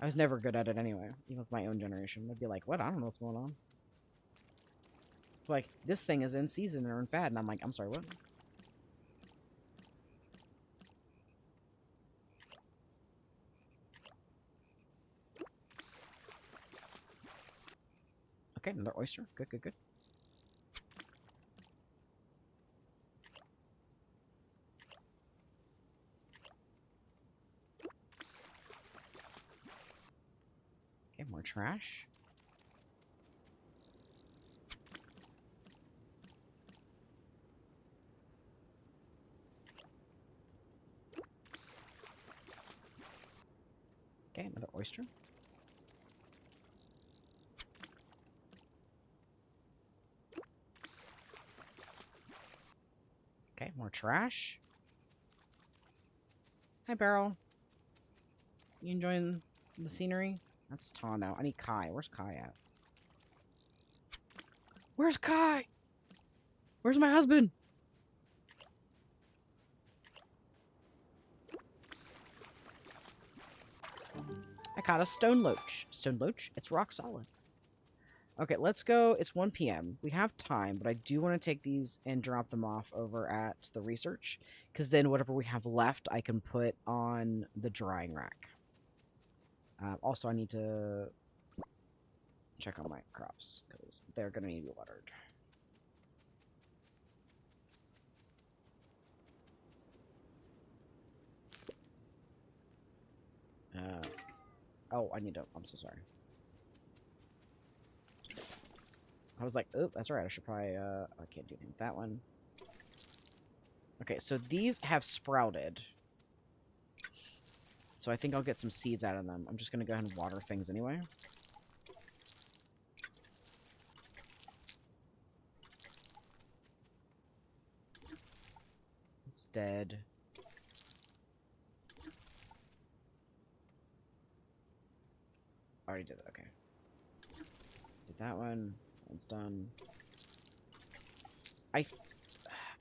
I was never good at it anyway, even with my own generation. I'd be like, what? I don't know what's going on. Like, this thing is in season or in fad, and I'm like, I'm sorry, what? Okay, another oyster. Good, good, good. Okay, more trash. Okay, another oyster. Okay, more trash. Hi, Barrel. You enjoying the scenery? That's Tano. I need Kai. Where's Kai at? Where's Kai? Where's my husband? I caught a stone loach. Stone loach? It's rock solid. Okay, let's go. It's 1 p.m. We have time, but I do want to take these and drop them off over at the research, because then whatever we have left, I can put on the drying rack. Also, I need to check on my crops, because they're going to need to be watered. Oh, I need to... I'm so sorry. I was like, oh, that's right. I should probably... I can't do anything with that one. Okay, so these have sprouted. So I think I'll get some seeds out of them. I'm just going to go ahead and water things anyway. It's dead. Already did it. Okay. Did that one. That's done.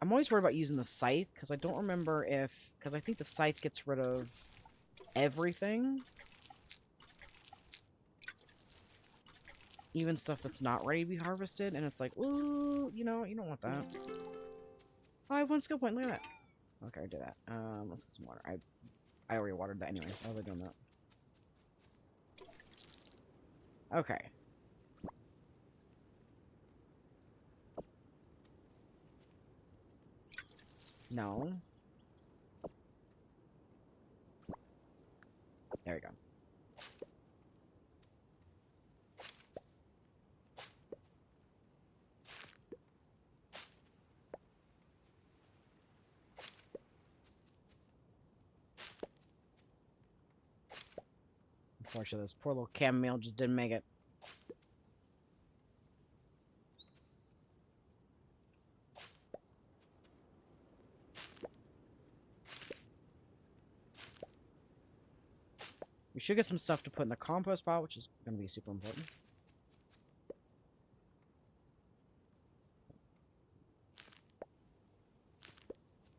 I'm always worried about using the scythe, because I don't remember if... Because I think the scythe gets rid of everything. Even stuff that's not ready to be harvested, and it's like, ooh, you know, you don't want that. Oh, I have 1 skill point, look at that. Okay, I did that. Let's get some water. I already watered that anyway. Why was I doing that? Okay. No. There we go. Unfortunately, this poor little chamomile just didn't make it. We should get some stuff to put in the compost pile, which is going to be super important.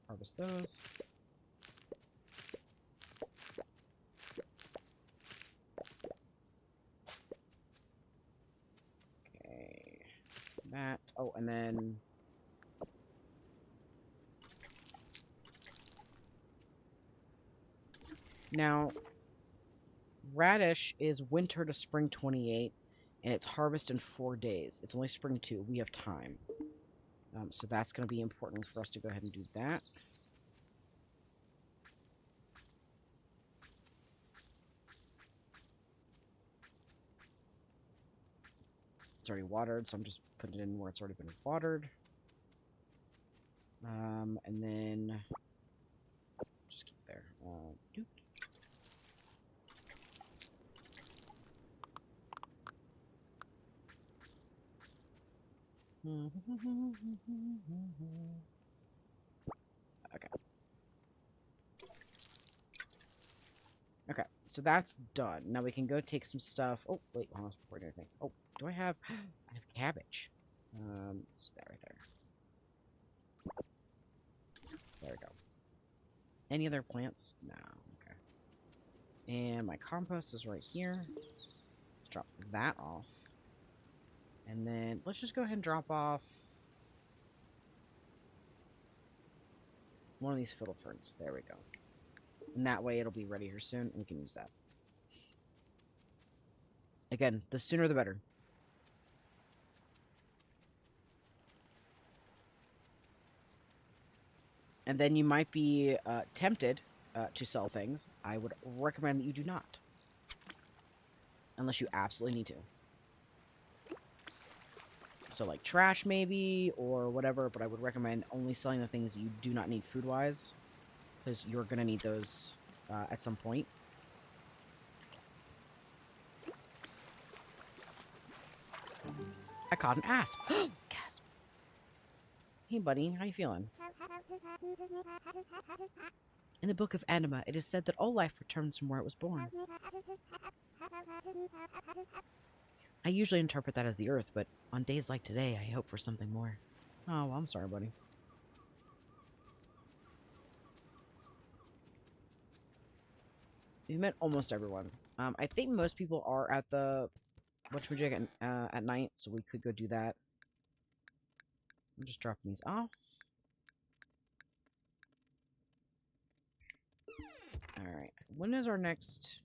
Harvest those. Okay. That. Oh, and then... Now, radish is winter to spring 28, and it's harvest in 4 days. It's only spring 2. We have time. So that's going to be important for us to go ahead and do that. It's already watered, so I'm just putting it in where it's already been watered. And then... Just keep it there. Doot. Okay. Okay, so that's done. Now we can go take some stuff. Oh, wait, almost before I do anything. Oh, do I have... I have cabbage. It's that right there. There we go. Any other plants? No, okay. And my compost is right here. Let's drop that off. And then let's just go ahead and drop off one of these fiddle ferns. There we go. And that way it'll be ready here soon, and we can use that. Again, the sooner the better. And then you might be tempted to sell things. I would recommend that you do not. Unless you absolutely need to. So like trash maybe, or whatever, but I would recommend only selling the things you do not need food-wise. Because you're going to need those at some point. I caught an asp. Gasp. Hey buddy, how you feeling? In the Book of Anima, it is said that all life returns from where it was born. I usually interpret that as the earth, but on days like today, I hope for something more. Oh, well, I'm sorry, buddy. We've met almost everyone. I think most people are at the whatchamajig at night, so we could go do that. I'm just dropping these off. Alright. When is our next...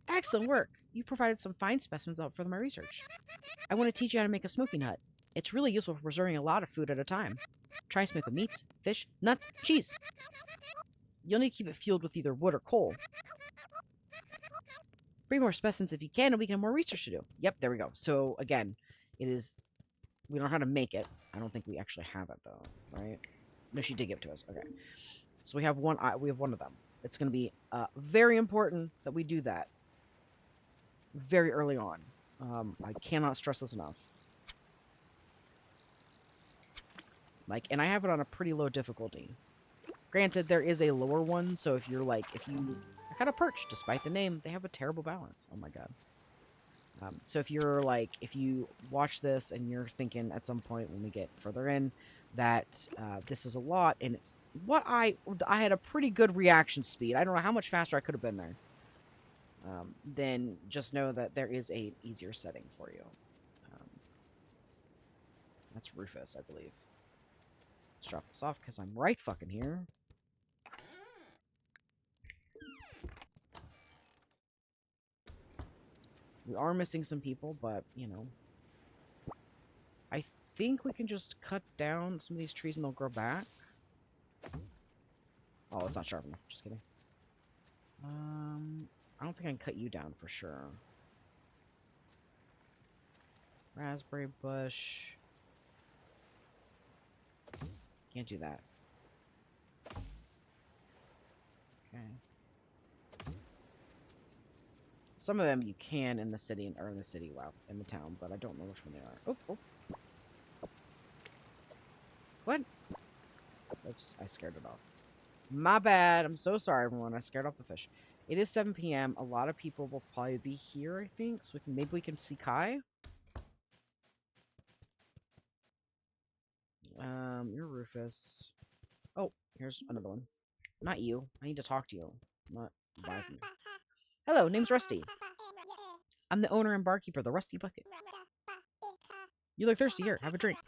Excellent work! You provided some fine specimens out for my research. I want to teach you how to make a smoking hut. It's really useful for preserving a lot of food at a time. Try smoking meats, fish, nuts, cheese. You'll need to keep it fueled with either wood or coal. Bring more specimens if you can, and we can have more research to do. Yep, there we go. So, again, it is... We don't know how to make it. I don't think we actually have it, though, right? No, she did give it to us. Okay. So we have one of them. It's going to be very important that we do that very early on. I cannot stress this enough. Like, and I have it on a pretty low difficulty. Granted, there is a lower one, so if you're like, I got a perch, despite the name, they have a terrible balance. Oh my god. So if you're like, if you watch this and you're thinking at some point when we get further in, that this is a lot, and it's what I had a pretty good reaction speed. I don't know how much faster I could have been there. Then just know that there is a easier setting for you. Um, that's Rufus, I believe. Let's drop this off because I'm right fucking here. We are missing some people, but, you know. I think we can just cut down some of these trees and they'll grow back. Oh, it's not sharp enough. Just kidding. I don't think I can cut you down for sure. Raspberry bush. Can't do that. Okay. Some of them you can in the city, or in the city, wow, in the town, but I don't know which one they are. Oh. What? Oops, I scared it off. My bad. I'm so sorry, everyone. I scared off the fish. It is 7 p.m. A lot of people will probably be here, I think, so maybe we can see Kai. You're Rufus. Oh, here's another one. Not you. I need to talk to you. Not buy from you. Hello, name's Rusty. I'm the owner and barkeeper of the Rusty Bucket. You look thirsty. Here, have a drink.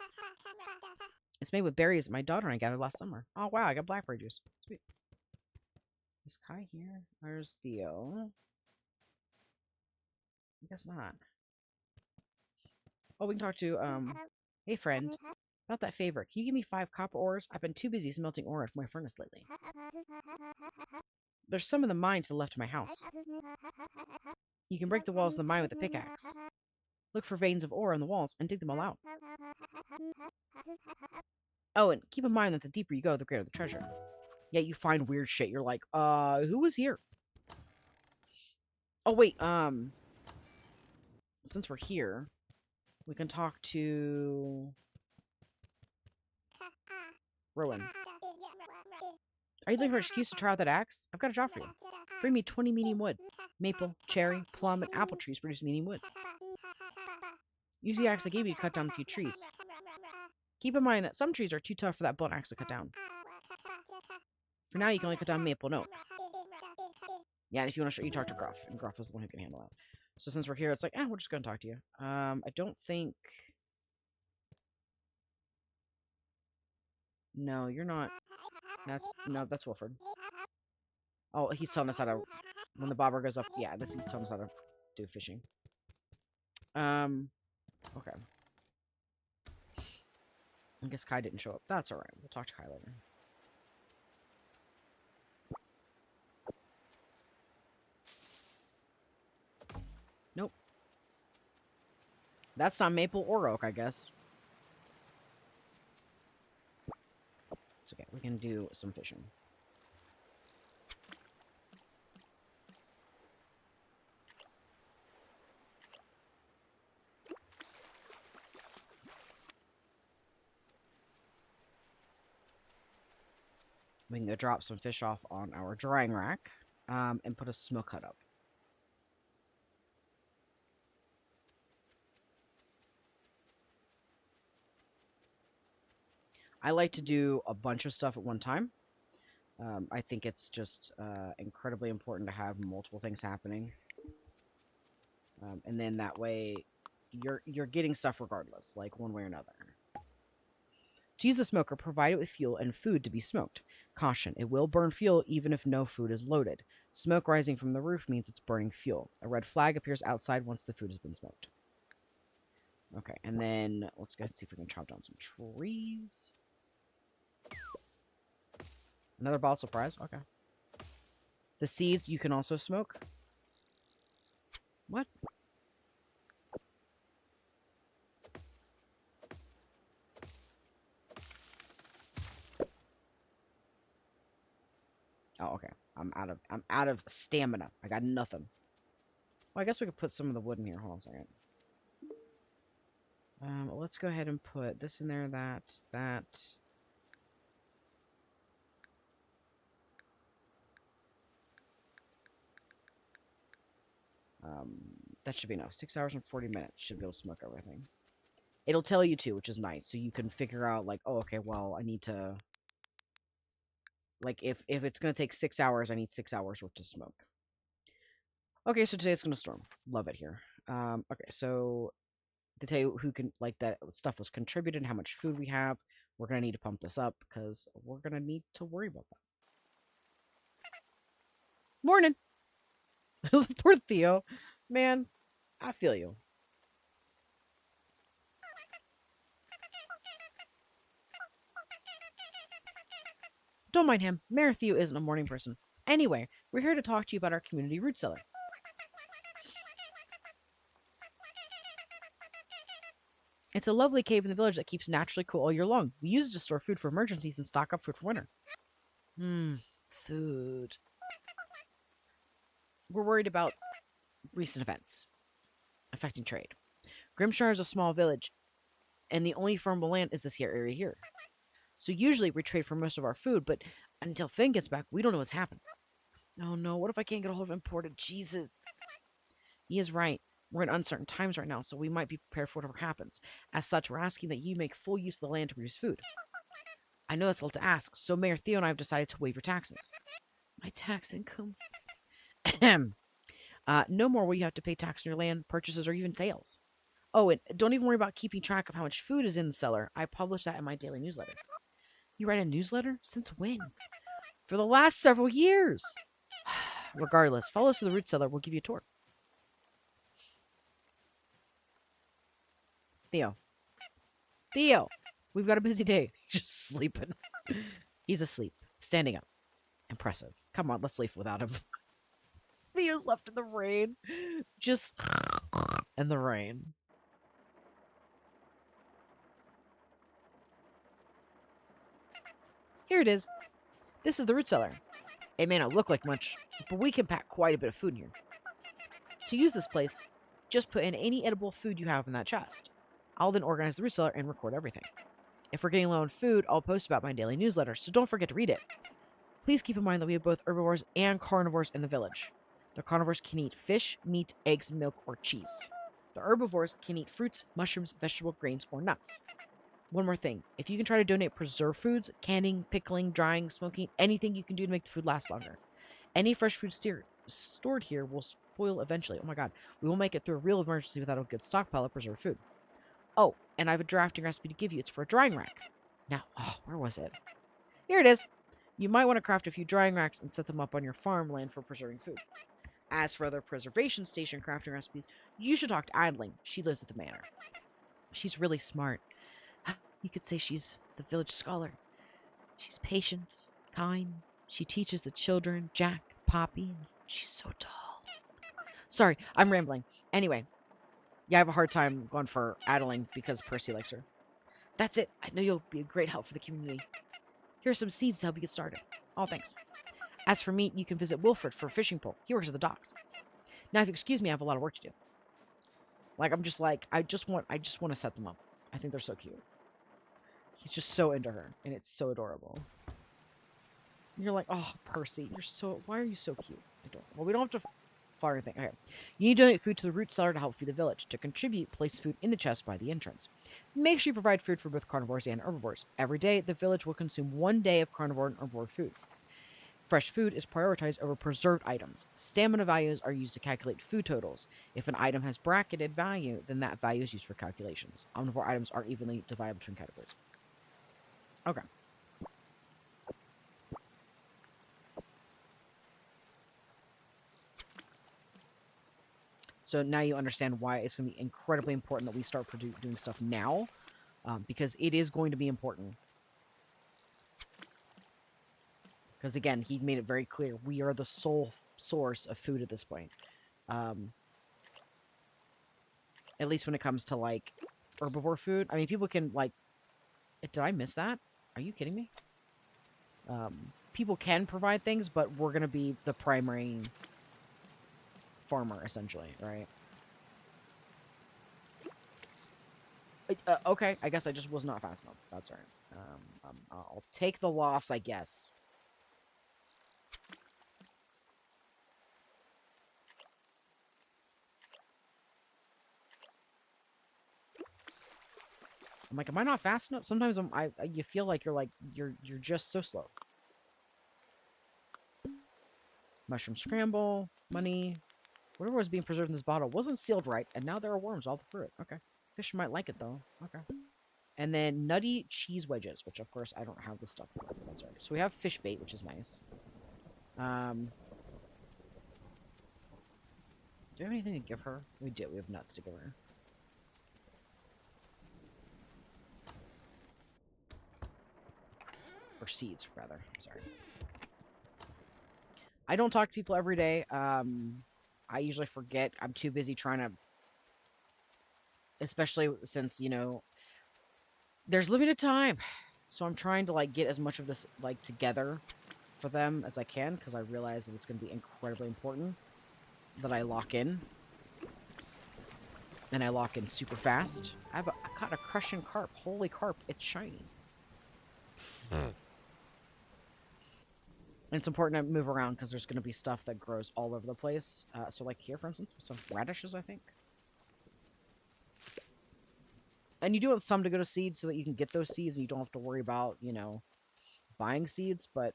It's made with berries my daughter and I gathered last summer. Oh, wow, I got blackberry juice. Sweet. Is Kai here? Where's Theo? I guess not. Oh, we can talk to, hey, friend. About that favor, can you give me 5 copper ores? I've been too busy smelting ore from my furnace lately. There's some in the mine to the left of my house. You can break the walls of the mine with a pickaxe. Look for veins of ore on the walls and dig them all out. Oh, and keep in mind that the deeper you go, the greater the treasure. Yeah, you find weird shit. You're like, who was here? Oh, wait, since we're here, we can talk to Rowan. Are you looking for an excuse to try out that axe? I've got a job for you. Bring me 20 medium wood. Maple, cherry, plum, and apple trees produce medium wood. Use the axe I gave you to cut down a few trees. Keep in mind that some trees are too tough for that blunt axe to cut down. For now, you can only cut down maple and oak. Yeah, and if you want to, you talk to Gruff, and Gruff is the one who can handle that. So since we're here, it's like, we're just going to talk to you. I don't think... No, you're not. That's Wilford. Oh, he's telling us how to... When the bobber goes up, yeah, he's telling us how to do fishing. Okay. I guess Kai didn't show up. That's alright. We'll talk to Kai later. Nope. That's not maple or oak, I guess. It's okay. We can do some fishing. We can go drop some fish off on our drying rack, and put a smoke hut up. I like to do a bunch of stuff at one time. I think it's just incredibly important to have multiple things happening, and then that way you're getting stuff regardless, like one way or another. To use the smoker, provide it with fuel and food to be smoked. Caution, it will burn fuel even if no food is loaded. Smoke rising from the roof means it's burning fuel. A red flag appears outside once the food has been smoked. Okay, and then let's go and see if we can chop down some trees. Another bottle surprise? Okay. The seeds you can also smoke. What? Oh, okay. I'm out of stamina. I got nothing. Well, I guess we could put some of the wood in here. Hold on a second. Let's go ahead and put this in there, that. That should be enough. 6 hours and 40 minutes should be able to smoke everything. It'll tell you to, which is nice. So you can figure out, like, oh, okay, well, I need to... Like, if it's going to take 6 hours, I need 6 hours worth to smoke. Okay, so today it's going to storm. Love it here. Okay, so to tell you who can, like, that stuff was contributed, how much food we have, we're going to need to pump this up because we're going to need to worry about that. Morning! Poor Theo. Man, I feel you. Don't mind him. Mayor Theo isn't a morning person. Anyway, we're here to talk to you about our community root cellar. It's a lovely cave in the village that keeps naturally cool all year long. We use it to store food for emergencies and stock up food for winter. Food. We're worried about recent events affecting trade. Grimshire is a small village, and the only farmable land is this here area here. So usually we trade for most of our food, but until Finn gets back, we don't know what's happened. Oh no, what if I can't get a hold of imported cheeses? He is right. We're in uncertain times right now, so we might be prepared for whatever happens. As such, we're asking that you make full use of the land to produce food. I know that's a lot to ask, so Mayor Theo and I have decided to waive your taxes. My tax income? No more will you have to pay tax on your land, purchases, or even sales. Oh, and don't even worry about keeping track of how much food is in the cellar. I publish that in my daily newsletter. You write a newsletter? Since when? For the last several years. Regardless, follow us to the root cellar. We'll give you a tour. Theo. Theo! We've got a busy day. He's just sleeping. He's asleep. Standing up. Impressive. Come on, let's leave without him. Theo's left in the rain. Just in the rain. Here it is. This is the root cellar. It may not look like much, but we can pack quite a bit of food in here. To use this place, just put in any edible food you have in that chest. I'll then organize the root cellar and record everything. If we're getting low on food, I'll post about my daily newsletter, so don't forget to read it. Please keep in mind that we have both herbivores and carnivores in the village. The carnivores can eat fish, meat, eggs, milk, or cheese. The herbivores can eat fruits, mushrooms, vegetables, grains, or nuts. One more thing. If you can try to donate preserved foods, canning, pickling, drying, smoking, anything you can do to make the food last longer. Any fresh food stored here will spoil eventually. Oh my god. We will make it through a real emergency without a good stockpile of preserved food. Oh, and I have a drafting recipe to give you. It's for a drying rack. Now, where was it? Here it is. You might want to craft a few drying racks and set them up on your farmland for preserving food. As for other preservation station crafting recipes, you should talk to Adeline. She lives at the manor. She's really smart. You could say she's the village scholar. She's patient, kind. She teaches the children, Jack, Poppy, and she's so tall. Sorry, I'm rambling. Anyway, yeah, I have a hard time going for Adeline because Percy likes her. That's it. I know you'll be a great help for the community. Here's some seeds to help you get started. Oh, thanks. As for meat, you can visit Wilfred for a fishing pole. He works at the docks. Now, if you excuse me, I have a lot of work to do. Like, I'm just like, I just want to set them up. I think they're so cute. He's just so into her, and it's so adorable. You're like, oh, Percy, why are you so cute? Well, we don't have to fire anything. Okay. You need to donate food to the root cellar to help feed the village. To contribute, place food in the chest by the entrance. Make sure you provide food for both carnivores and herbivores. Every day, the village will consume 1 day of carnivore and herbivore food. Fresh food is prioritized over preserved items. Stamina values are used to calculate food totals. If an item has bracketed value, then that value is used for calculations. Omnivore items are evenly divided between categories. Okay. So now you understand why it's going to be incredibly important that we start doing stuff now, because it is going to be important. Because again, he made it very clear we are the sole source of food at this point. At least when it comes to like herbivore food. I mean, people can like. Did I miss that? Are you kidding me? People can provide things, but we're gonna be the primary farmer essentially, right? Okay, I guess I just was not fast enough. That's all right. I'll take the loss, I guess. I'm like, am I not fast enough? Sometimes you feel like you're just so slow. Mushroom scramble, money. Whatever was being preserved in this bottle wasn't sealed right, and now there are worms all through it. Okay. Fish might like it, though. Okay. And then nutty cheese wedges, which, of course, I don't have the stuff for. That's right. So we have fish bait, which is nice. Do we have anything to give her? We do. We have nuts to give her. Or seeds, rather. Sorry. I don't talk to people every day. I usually forget. I'm too busy trying to... Especially since, you know, there's limited time. So I'm trying to, like, get as much of this, like, together for them as I can, because I realize that it's going to be incredibly important that I lock in. And I lock in super fast. I caught a crushing carp. Holy carp, it's shiny. And it's important to move around because there's going to be stuff that grows all over the place. So like here, for instance, some radishes, I think. And you do have some to go to seeds so that you can get those seeds and you don't have to worry about, you know, buying seeds. But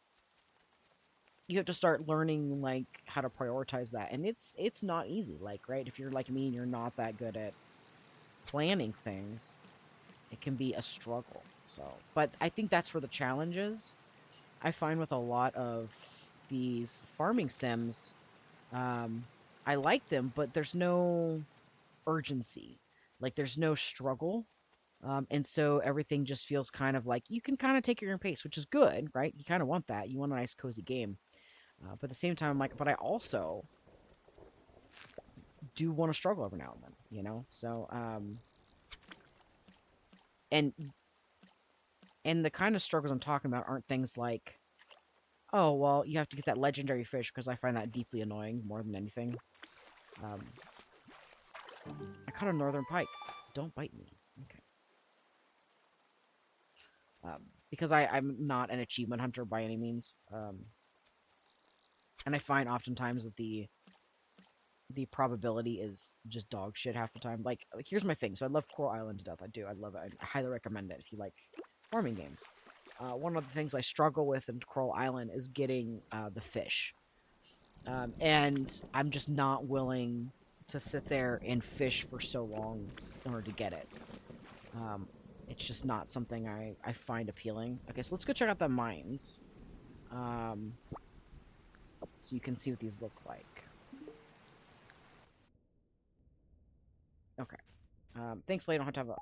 you have to start learning, like, how to prioritize that. And it's not easy. Like, right, if you're like me and you're not that good at planning things, it can be a struggle. So, but I think that's where the challenge is. I find with a lot of these farming sims, I like them, but there's no urgency. Like, there's no struggle. And so everything just feels kind of like you can kind of take your own pace, which is good, right? You kind of want that. You want a nice, cozy game. But at the same time, I'm like, but I also do want to struggle every now and then, you know? So, and the kind of struggles I'm talking about aren't things like, oh, well, you have to get that legendary fish, because I find that deeply annoying more than anything. I caught a northern pike. Don't bite me. Okay. Because I'm not an achievement hunter by any means. And I find oftentimes that the probability is just dog shit half the time. Like, here's my thing. So I love Coral Island to death. I do. I love it. I highly recommend it if you like farming games. One of the things I struggle with in Coral Island is getting the fish. And I'm just not willing to sit there and fish for so long in order to get it. It's just not something I find appealing. Okay, so let's go check out the mines. So you can see what these look like. Okay. Thankfully, I don't have to have a...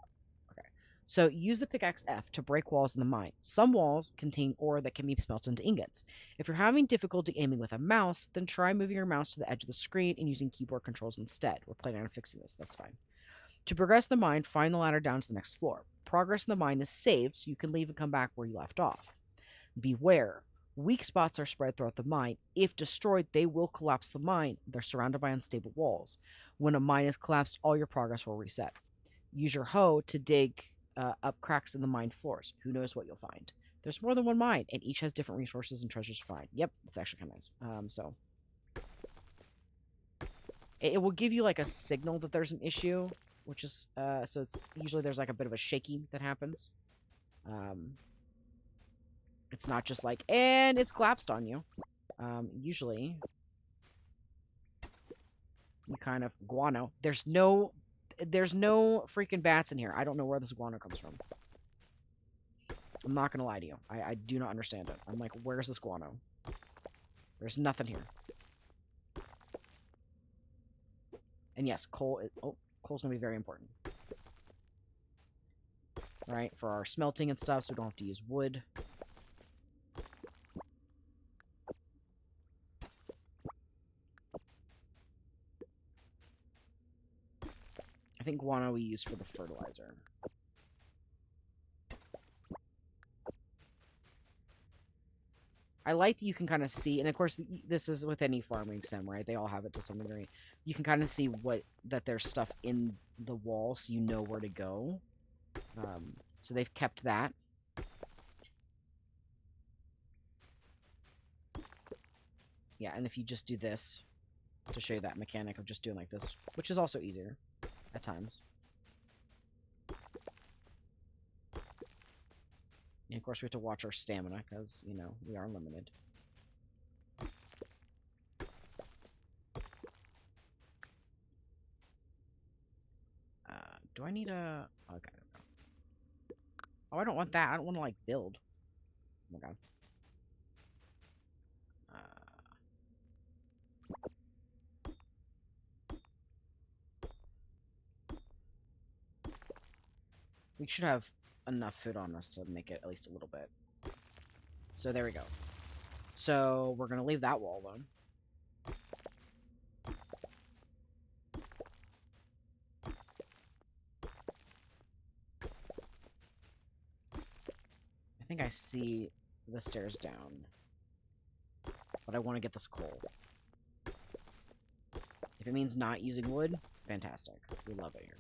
Okay. So use the pickaxe F to break walls in the mine. Some walls contain ore that can be smelted into ingots. If you're having difficulty aiming with a mouse, then try moving your mouse to the edge of the screen and using keyboard controls instead. We're planning on fixing this. That's fine. To progress the mine, find the ladder down to the next floor. Progress in the mine is saved, so you can leave and come back where you left off. Beware. Weak spots are spread throughout the mine. If destroyed, they will collapse the mine. They're surrounded by unstable walls. When a mine is collapsed, all your progress will reset. Use your hoe to dig up cracks in the mine floors. Who knows what you'll find. There's more than one mine, and each has different resources and treasures to find. Yep, it's actually kind of nice. So it will give you like a signal that there's an issue, which is so it's usually there's like a bit of a shaking that happens. It's not just like, and it's collapsed on you. Usually you kind of guano. There's no freaking bats in here. I don't know where this guano comes from. I'm not gonna lie to you. I do not understand it. I'm like, where's this guano? There's nothing here. And yes, coal. Coal's gonna be very important, right? For our smelting and stuff, so we don't have to use wood. I think guano we use for the fertilizer. I like that you can kind of see, and of course this is with any farming sim, right? They all have it to some degree. You can kind of see that there's stuff in the wall, so you know where to go. So they've kept that. Yeah, and if you just do this, to show you that mechanic of just doing like this, which is also easier at times. course, we have to watch our stamina because, you know, we are limited. Do I need a... Okay. Oh, I don't want that. I don't want to, like, build. Oh, my God. We should have enough food on us to make it at least a little bit. So there we go. So we're going to leave that wall alone. I think I see the stairs down. But I want to get this coal. If it means not using wood, fantastic. We love it here.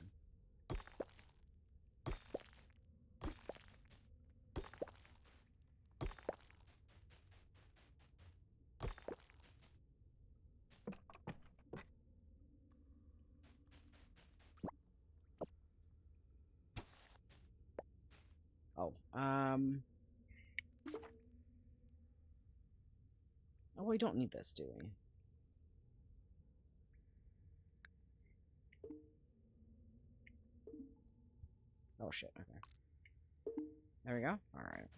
Oh, oh, we don't need this, do we? Oh, shit, okay. There we go. Alright.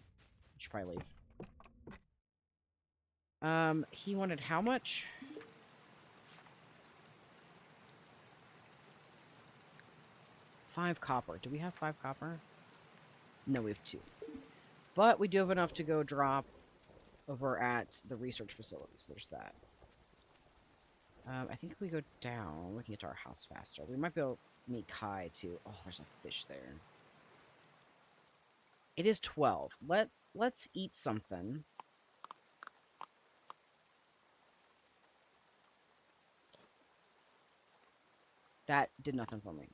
Should probably leave. He wanted how much? 5 copper. Do we have 5 copper? No, we have 2. But we do have enough to go drop over at the research facility, so there's that. I think if we go down, we can get to our house faster. We might be able to meet Kai, too. Oh, there's a fish there. It is 12. Let's eat something. That did nothing for me.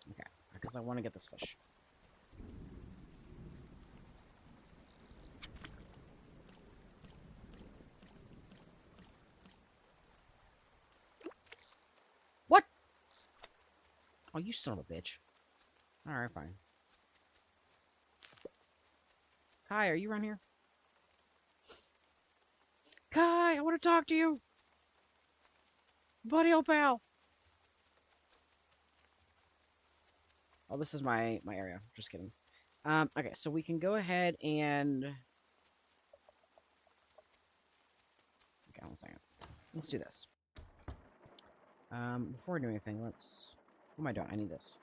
Okay, because I want to get this fish. What? Oh, you son of a bitch. Alright, fine. Kai, are you around here? Kai, I want to talk to you! Buddy, old pal! Oh, this is my area. Just kidding. Okay, so we can go ahead and... Okay, hold on a second. Let's do this. Before we do anything, let's... What am I doing? I need this.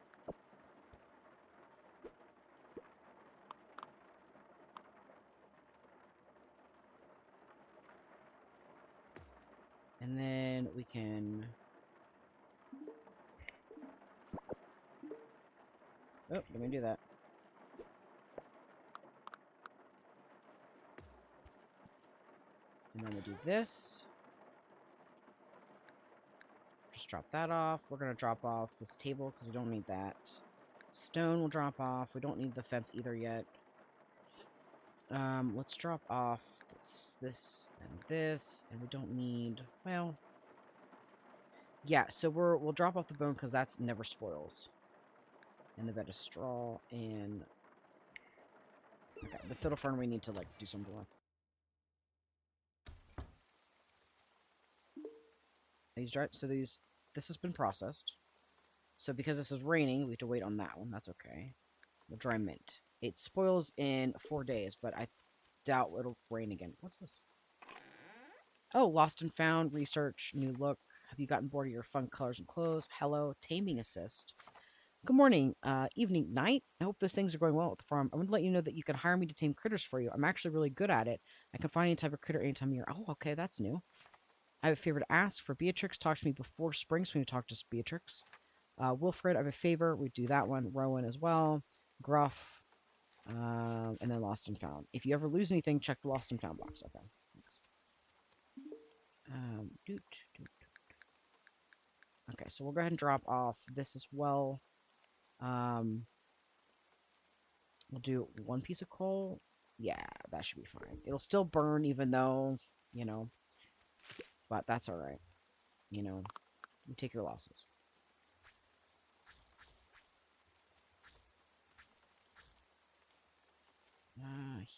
And then we can... Oh, let me do that. And then we'll do this. Just drop that off. We're going to drop off this table because we don't need that. Stone will drop off. We don't need the fence either yet. Let's drop off this, and this, and we don't need, well, yeah, so we'll drop off the bone because that's never spoils. And the bed of straw, and, okay, the fiddle fern we need to, like, do something with. This has been processed. So because this is raining, we have to wait on that one. That's okay. We'll dry mint. It spoils in 4 days, but I doubt it'll rain again. What's this? Oh, lost and found, research, new look. Have you gotten bored of your fun colors and clothes? Hello, taming assist. Good morning, evening, night. I hope those things are going well at the farm. I want to let you know that you can hire me to tame critters for you. I'm actually really good at it. I can find any type of critter anytime of year. Oh, okay, that's new. I have a favor to ask. For Beatrix, talk to me before spring, so we need to talk to Beatrix. Wilfred, I have a favor. We do that one. Rowan as well. Gruff. And then lost and found. If you ever lose anything, check the lost and found box. Okay. Thanks. Okay, so we'll go ahead and drop off this as well. We'll do 1 piece of coal. Yeah, that should be fine. It'll still burn even though you know? But that's alright. You know, you take your losses.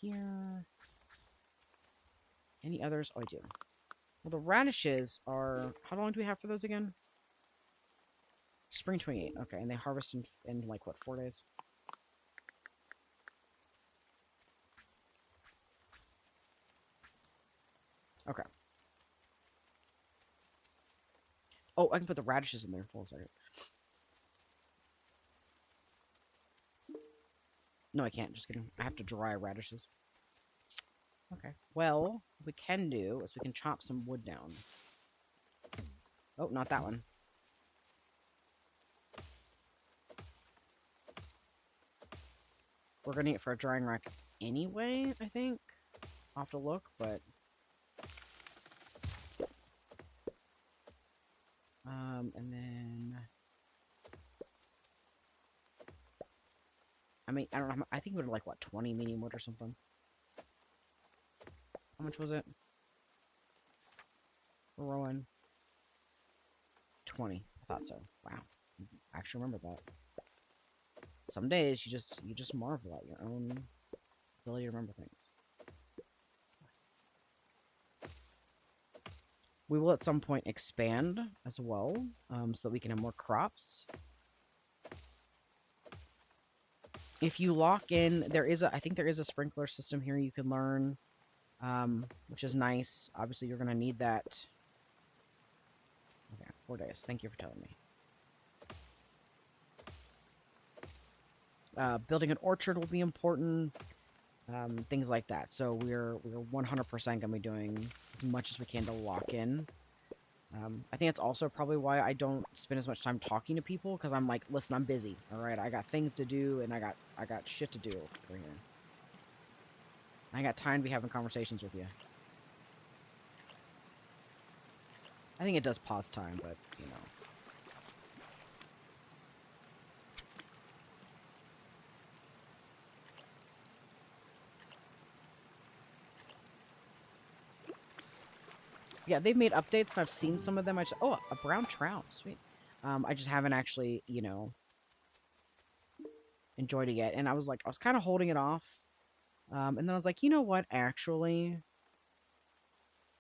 Here. Any others? Oh, I do. Well, the radishes are... How long do we have for those again? Spring 28. Okay, and they harvest in like, what, 4 days? Okay. Oh, I can put the radishes in there. Hold on a second. No, I can't. Just kidding. I have to dry radishes. Okay. Well, what we can do is we can chop some wood down. Oh, not that one. We're gonna need it for a drying rack anyway, I think. I'll have to look, but... and then... I mean, I don't know. I think it would like, what, 20 medium wood or something? How much was it? Rowan. 20. I thought so. Wow. I actually remember that. Some days you just marvel at your own ability to remember things. We will at some point expand as well, so that we can have more crops. If you lock in, I think there is a sprinkler system here you can learn, which is nice. Obviously, you're going to need that. Okay, 4 days. Thank you for telling me. Building an orchard will be important. Things like that. So we're 100% going to be doing as much as we can to lock in. I think that's also probably why I don't spend as much time talking to people, because I'm like, listen, I'm busy. All right, I got things to do, and I got shit to do over here. I ain't got time to be having conversations with you. I think it does pause time, but you know. Yeah, they've made updates, and I've seen some of them. Oh, a brown trout, sweet. I just haven't actually, you know, enjoyed it yet. And I was kind of holding it off. And then I was like, you know what, actually...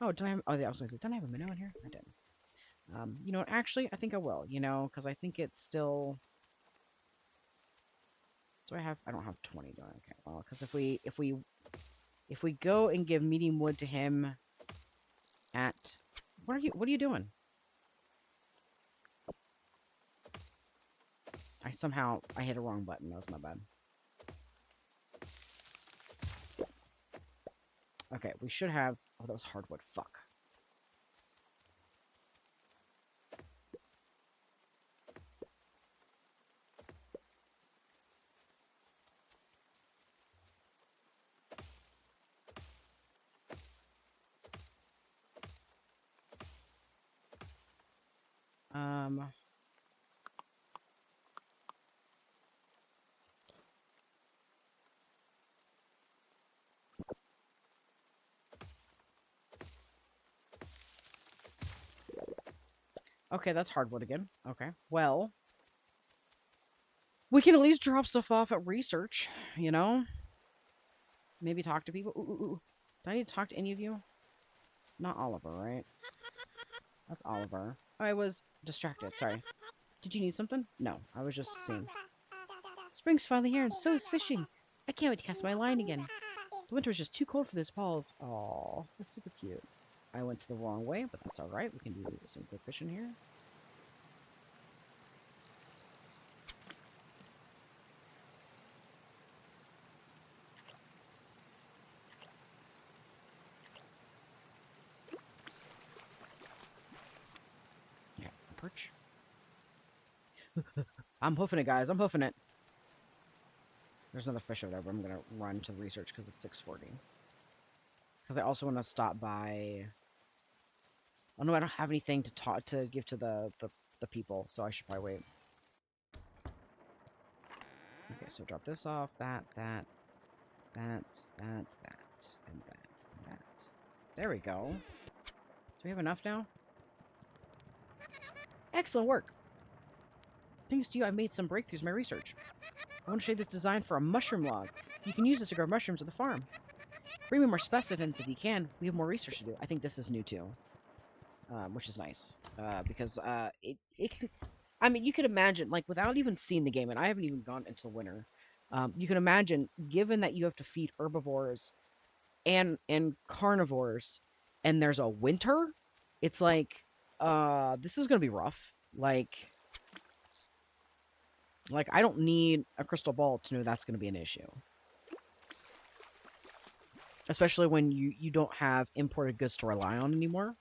Oh, don't I have... Oh, yeah, I was going to say, don't I have a minnow in here? I did. You know what, actually, I think I will, you know, because I think it's still... Do I have... I don't have 20, do I? Okay, well, because if we go and give medium wood to him at... What are you doing? I hit a wrong button. That was my bad. Okay, we should have... Oh, that was hardwood. Fuck. Okay, that's hardwood again. Okay, well... We can at least drop stuff off at research, you know? Maybe talk to people. Ooh. Do I need to talk to any of you? Not Oliver, right? That's Oliver. I was distracted, sorry. Did you need something? No, I was just seeing. Spring's finally here, and so is fishing. I can't wait to cast my line again. The winter is just too cold for those balls. Aw, that's super cute. I went to the wrong way, but that's alright. We can do some quick fishing here. Okay, perch. I'm hoofing it, guys. I'm hoofing it. There's another fish over there, but I'm going to run to research because it's 6:40. Because I also want to stop by... Oh, no, I don't have anything to give to the people, so I should probably wait. Okay, so drop this off, that, and that, and that. There we go. Do we have enough now? Excellent work. Thanks to you, I've made some breakthroughs in my research. I want to show you this design for a mushroom log. You can use this to grow mushrooms at the farm. Bring me more specimens if you can. We have more research to do. I think this is new too, which is nice because it can. I mean, you could imagine like without even seeing the game, and I haven't even gone until winter. You can imagine, given that you have to feed herbivores and carnivores, and there's a winter, it's like this is gonna be rough. Like I don't need a crystal ball to know that's gonna be an issue. Especially when you don't have imported goods to rely on anymore.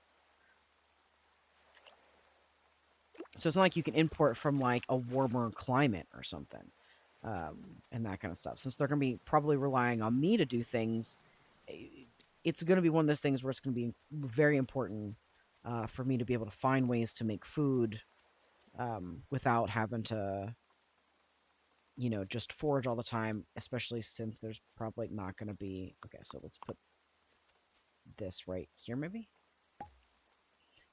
So it's not like you can import from like a warmer climate or something. And that kind of stuff. Since they're going to be probably relying on me to do things, it's going to be one of those things where it's going to be very important for me to be able to find ways to make food without having to, you know, just forage all the time, especially since there's probably not going to be... Okay, so let's put this right here, maybe?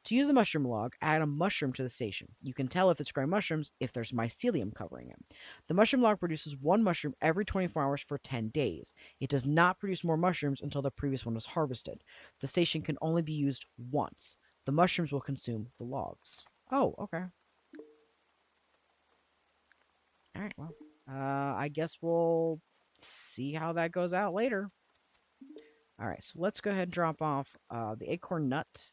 To use a mushroom log, add a mushroom to the station. You can tell if it's growing mushrooms if there's mycelium covering it. The mushroom log produces one mushroom every 24 hours for 10 days. It does not produce more mushrooms until the previous one was harvested. The station can only be used once. The mushrooms will consume the logs. Oh, okay. Alright, well. I guess we'll see how that goes out later. Alright, so let's go ahead and drop off the acorn nut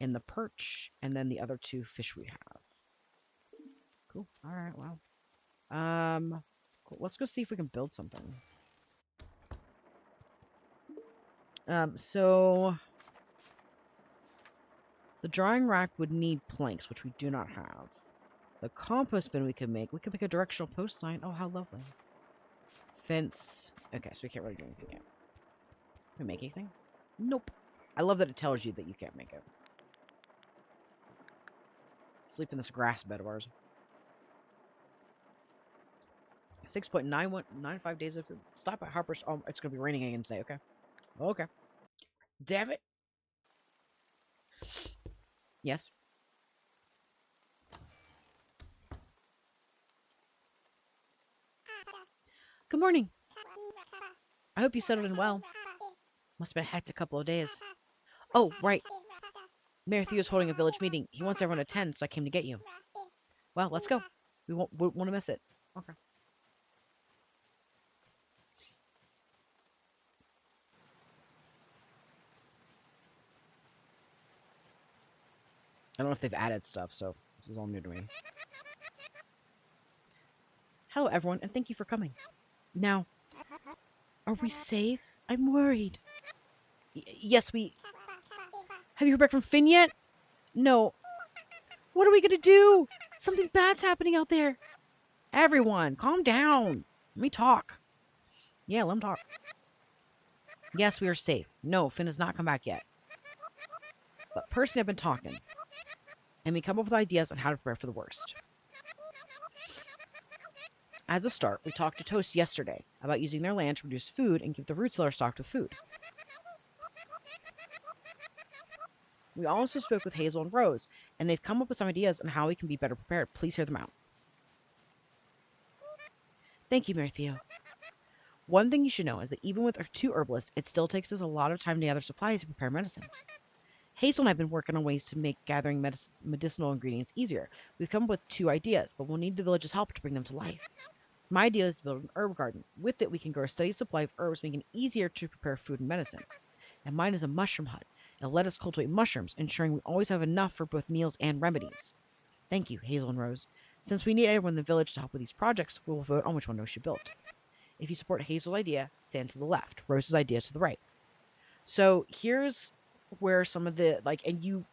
and the perch, and then the other two fish we have. Cool. All right. Well, cool. Let's go see if we can build something. So the drying rack would need planks, which we do not have. The compost bin we could make a directional post sign. Oh, how lovely. Fence. Okay, so we can't really do anything yet. Can we make anything? Nope. I love that it tells you that you can't make it. Sleep in this grass bed of ours. 6.9195 days of food. Stop at Harper's. Oh, it's going to be raining again today. Okay. Okay. Damn it. Yes. Good morning. I hope you settled in well. Must have been a hectic couple of days. Oh, right. Mayor Theo is holding a village meeting. He wants everyone to attend, so I came to get you. Well, let's go. We won't want to miss it. Okay. I don't know if they've added stuff, so this is all new to me. Hello, everyone, and thank you for coming. Now, are we safe? I'm worried. Yes, we... Have you heard back from Finn yet? No. What are we gonna do? Something bad's happening out there. Everyone, calm down. Let me talk. Yeah, let him talk. Yes, we are safe. No, Finn has not come back yet. But Percy and I have been talking. And we come up with ideas on how to prepare for the worst. As a start, we talked to Toast yesterday about using their land to produce food and keep the root cellar stocked with food. We also spoke with Hazel and Rose, and they've come up with some ideas on how we can be better prepared. Please hear them out. Thank you, Mayor Theo. One thing you should know is that even with our 2 herbalists, it still takes us a lot of time to gather supplies to prepare medicine. Hazel and I have been working on ways to make gathering medicinal ingredients easier. We've come up with 2 ideas, but we'll need the village's help to bring them to life. My idea is to build an herb garden. With it, we can grow a steady supply of herbs, making it easier to prepare food and medicine. And mine is a mushroom hut. It'll let us cultivate mushrooms, ensuring we always have enough for both meals and remedies. Thank you, Hazel and Rose. Since we need everyone in the village to help with these projects, we will vote on which one we should build. If you support Hazel's idea, stand to the left. Rose's idea to the right. So here's where some of the,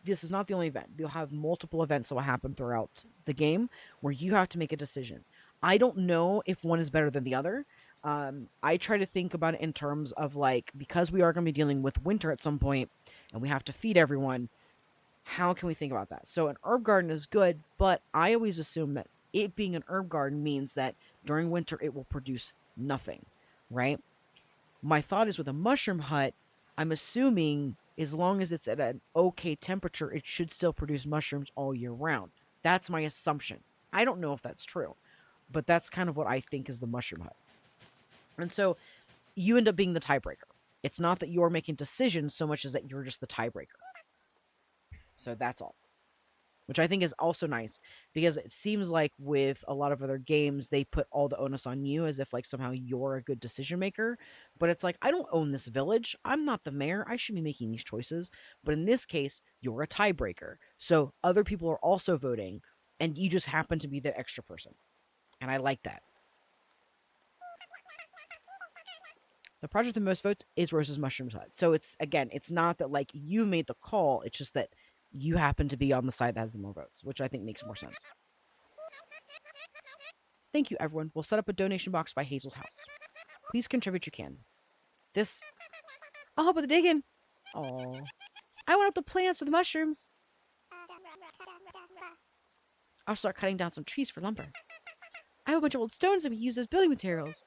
this is not the only event. You'll have multiple events that will happen throughout the game where you have to make a decision. I don't know if one is better than the other. I try to think about it in terms of, because we are going to be dealing with winter at some point and we have to feed everyone, how can we think about that? So an herb garden is good, but I always assume that it being an herb garden means that during winter it will produce nothing, right? My thought is with a mushroom hut, I'm assuming as long as it's at an okay temperature, it should still produce mushrooms all year round. That's my assumption. I don't know if that's true, but that's kind of what I think is the mushroom hut. And so you end up being the tiebreaker. It's not that you're making decisions so much as that you're just the tiebreaker. So that's all. Which I think is also nice because it seems like with a lot of other games, they put all the onus on you as if like somehow you're a good decision maker. But it's like, I don't own this village. I'm not the mayor. I should be making these choices. But in this case, you're a tiebreaker. So other people are also voting, and you just happen to be that extra person. And I like that. The project with the most votes is Rose's Mushrooms Hut. So it's, again, it's not that like you made the call. It's just that you happen to be on the side that has the more votes, which I think makes more sense. Thank you, everyone. We'll set up a donation box by Hazel's house. Please contribute you can. This... I'll help with the digging. Oh, I want up the plants or the mushrooms. I'll start cutting down some trees for lumber. I have a bunch of old stones that we use as building materials.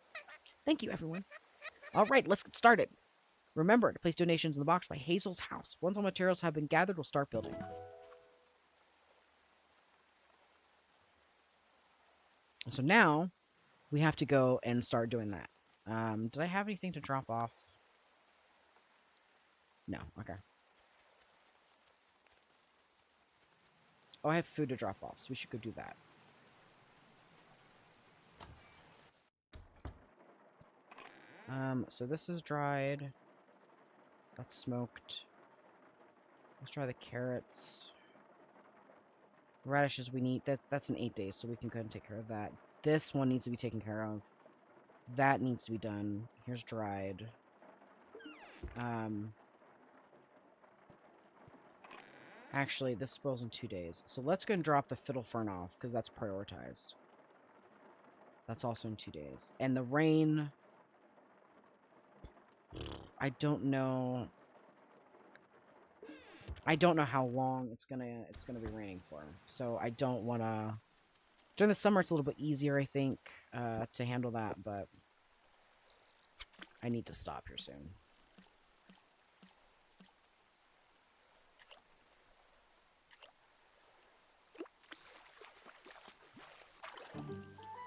Thank you, everyone. All right, let's get started. Remember to place donations in the box by Hazel's house. Once all materials have been gathered, we'll start building. So now we have to go and start doing that. Did I have anything to drop off? No, okay. Oh, I have food to drop off, so we should go do that. So this is dried. That's smoked. Let's try the carrots. Radishes we need. That's in 8 days, so we can go ahead and take care of that. This one needs to be taken care of. That needs to be done. Here's dried. Actually, this spoils in 2 days. So let's go and drop the fiddle fern off, because that's prioritized. That's also in 2 days. And the rain... I don't know how long it's gonna be raining for. So I don't wanna... During the summer it's a little bit easier, I think, to handle that, but I need to stop here soon.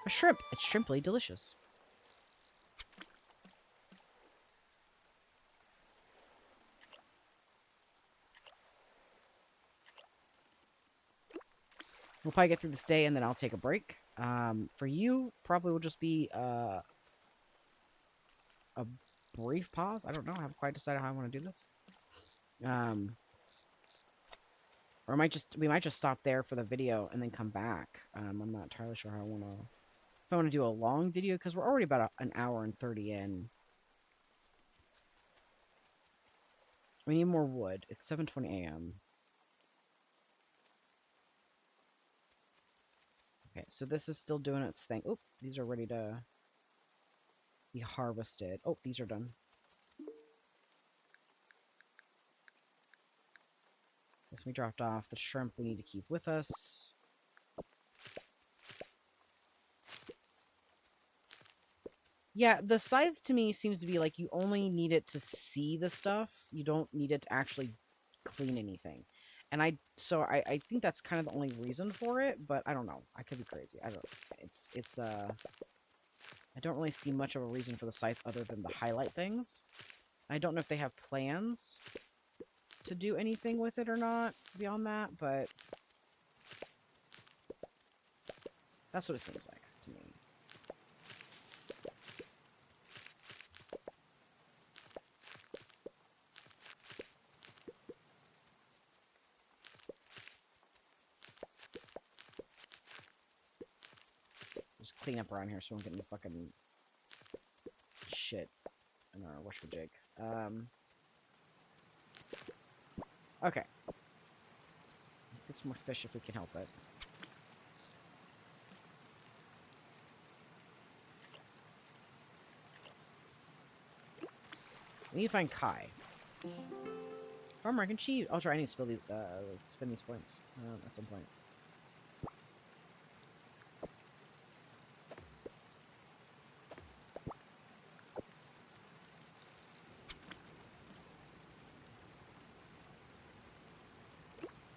A shrimp! It's shrimply delicious. We'll probably get through this day, and then I'll take a break. For you, probably will just be a brief pause. I don't know. I haven't quite decided how I want to do this. Or we might just stop there for the video and then come back. I'm not entirely sure how I want to... If I want to do a long video, because we're already about an hour and 30 in. We need more wood. It's 7:20 a.m. Okay, so this is still doing its thing. Oh, these are ready to be harvested. Oh, these are done. This we dropped off. The shrimp we need to keep with us. Yeah, the scythe to me seems to be like you only need it to see the stuff. You don't need it to actually clean anything. And I think that's kind of the only reason for it, but I don't know. I could be crazy. I don't... I don't really see much of a reason for the scythe other than to highlight things. I don't know if they have plans to do anything with it or not beyond that, but that's what it seems like to me. Just clean up around here so we don't get any fucking shit in our whatchamajig. Okay. Let's get some more fish if we can help it. We need to find Kai. Farmer, I can cheat. I'll try. I need to spend these points at some point.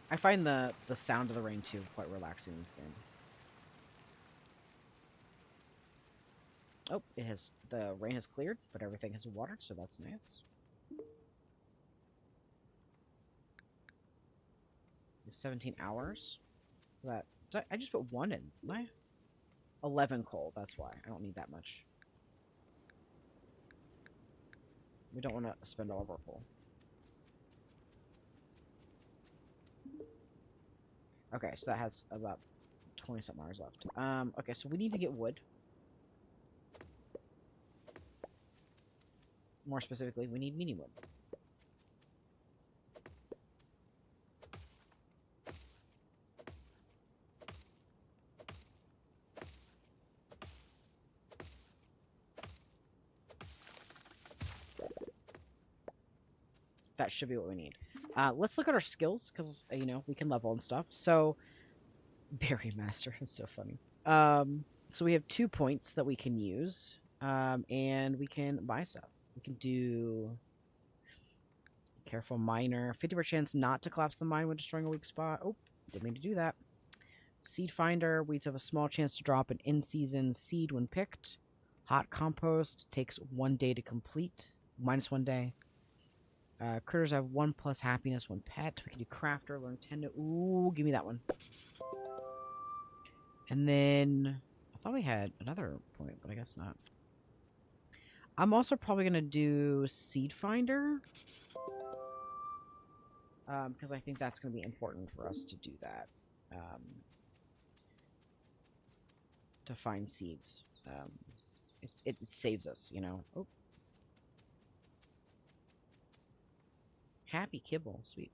I find the sound of the rain too quite relaxing in this game. Oh, the rain has cleared, but everything has watered, so that's nice. It's 17 hours. That I just put 1 in. My 11 coal. That's why I don't need that much. We don't want to spend all of our coal. Okay, so that has about 20-something hours left. Okay, so we need to get wood. More specifically, we need medium wood. That should be what we need. Let's look at our skills, because, you know, we can level and stuff. So, Berry Master is so funny. So we have 2 points that we can use, and we can buy stuff. We can do Careful Miner, 50% chance not to collapse the mine when destroying a weak spot. Oh, didn't mean to do that. Seed Finder, we have a small chance to drop an in-season seed when picked. Hot Compost takes 1 day to complete, -1 day. Critters have 1+ happiness when pet. We can do Crafter, learn 10 to... Ooh, give me that one. And then... I thought we had another point, but I guess not. I'm also probably going to do Seed Finder. Because I think that's going to be important for us to do that. To find seeds. It saves us, you know. Oh. Happy Kibble. Sweet.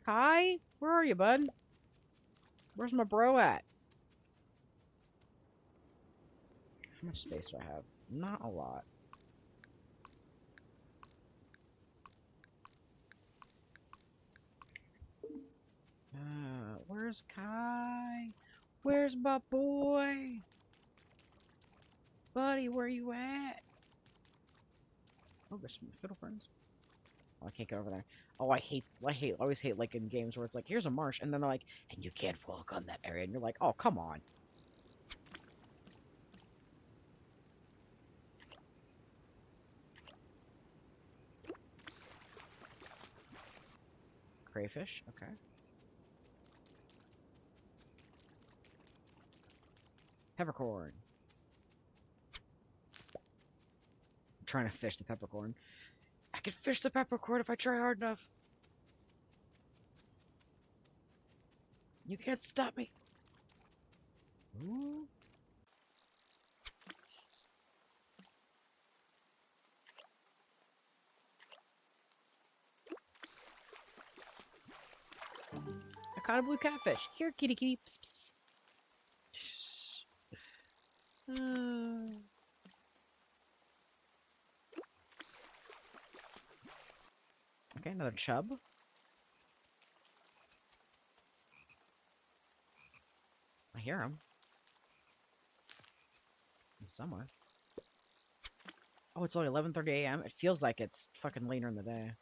Hi? Where are you, bud? Where's my bro at? How much space do I have? Not a lot. Where's Kai? Where's my boy? Buddy, where you at? Oh, there's some fiddle friends. Oh, I can't go over there. Oh, I always hate, like, in games where it's like, here's a marsh, and then they're like, and you can't walk on that area, and you're like, oh, come on. Crayfish, okay. Peppercorn. I'm trying to fish the peppercorn. I can fish the peppercorn if I try hard enough. You can't stop me. Ooh. I caught a blue catfish. Here, kitty kitty. Psst, psst, psst. Okay, another chub. I hear him. He's somewhere. Oh, it's only 11:30 a.m. It feels like it's fucking later in the day.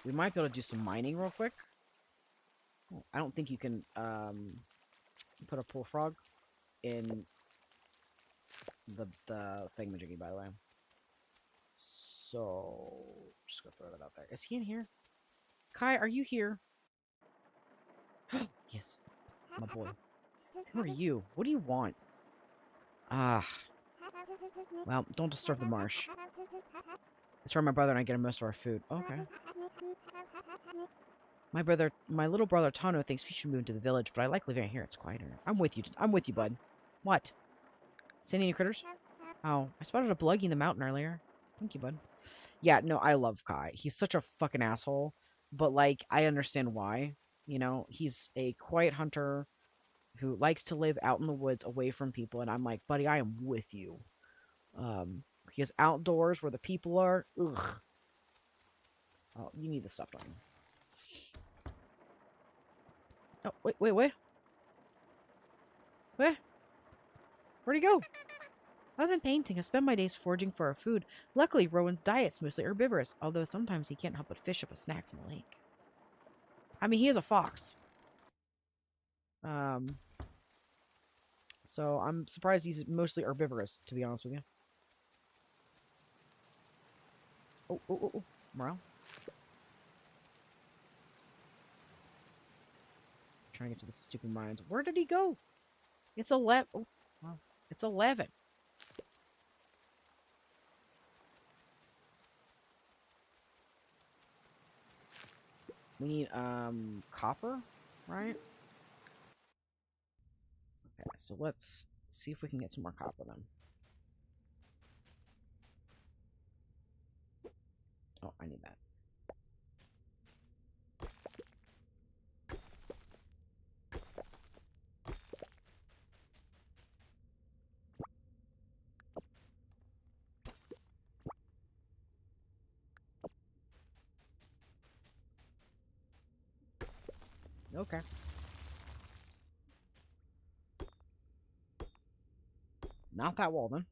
We might be able to do some mining real quick. Oh, I don't think you can put a pool frog in the thingamajiggy, by the way. So just gonna throw that out there. Is he in here? Kai, are you here? Yes, my boy. Who are you? What do you want? Ah. Well, don't disturb the marsh. It's where my brother and I get most of our food. Okay. My little brother Tano thinks we should move to the village, but I like living out here. It's quieter. I'm with you, bud. What? Seen any critters? Oh, I spotted a bluggy in the mountain earlier. Thank you, bud. Yeah, no, I love Kai. He's such a fucking asshole, but, like, I understand why. You know, he's a quiet hunter who likes to live out in the woods away from people, and I'm like, buddy, I am with you. He is outdoors where the people are. Ugh. Oh, you need the stuff, don't you? Oh, wait. Where? Where'd he go? Other than painting, I spend my days foraging for our food. Luckily, Rowan's diet's mostly herbivorous, although sometimes he can't help but fish up a snack from the lake. I mean, he is a fox. So I'm surprised he's mostly herbivorous, to be honest with you. Oh. Morale. Trying to get to the stupid mines. Where did he go? It's 11. Oh, wow. It's 11. We need, copper, right? Okay, so let's see if we can get some more copper then. Oh, I need that. Okay. Not that wall, then.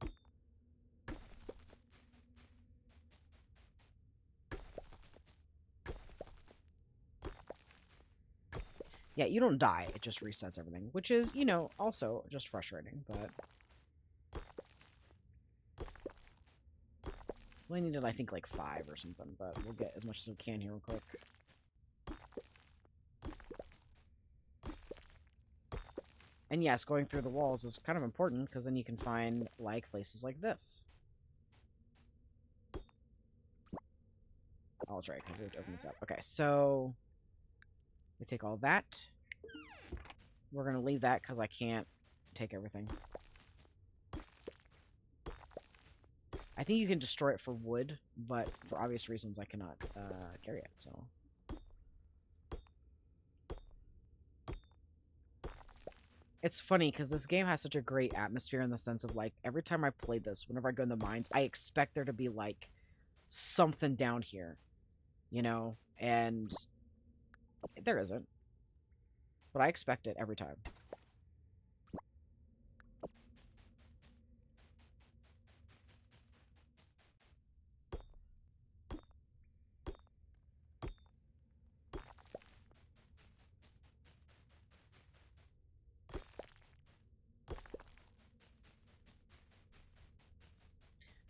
Yeah, you don't die. It just resets everything, which is, you know, also just frustrating, but... We needed, I think, like 5 or something, but we'll get as much as we can here real quick. And yes, going through the walls is kind of important, because then you can find, like, places like this. Oh, that's right, because we have to open this up. Okay, so... We take all that. We're going to leave that, because I can't take everything. I think you can destroy it for wood, but for obvious reasons I cannot carry it, so... It's funny, because this game has such a great atmosphere in the sense of, like, every time I play this, whenever I go in the mines, I expect there to be, like, something down here, you know? And there isn't. But I expect it every time.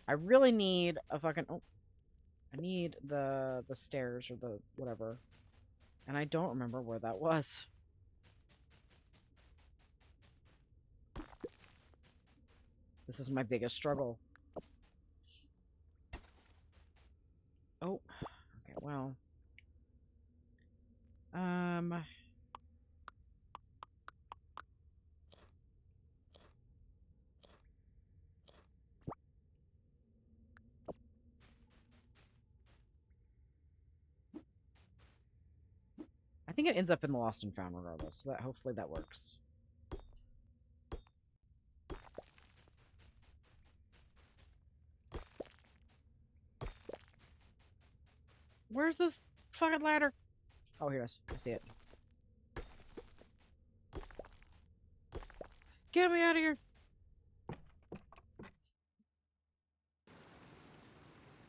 I really need a fucking... Oh. I need the stairs or the whatever. And I don't remember where that was. This is my biggest struggle. Oh. Okay, well. I think it ends up in the Lost and Found regardless, so that hopefully that works. Where's this fucking ladder? Oh, here it is. I see it. Get me out of here!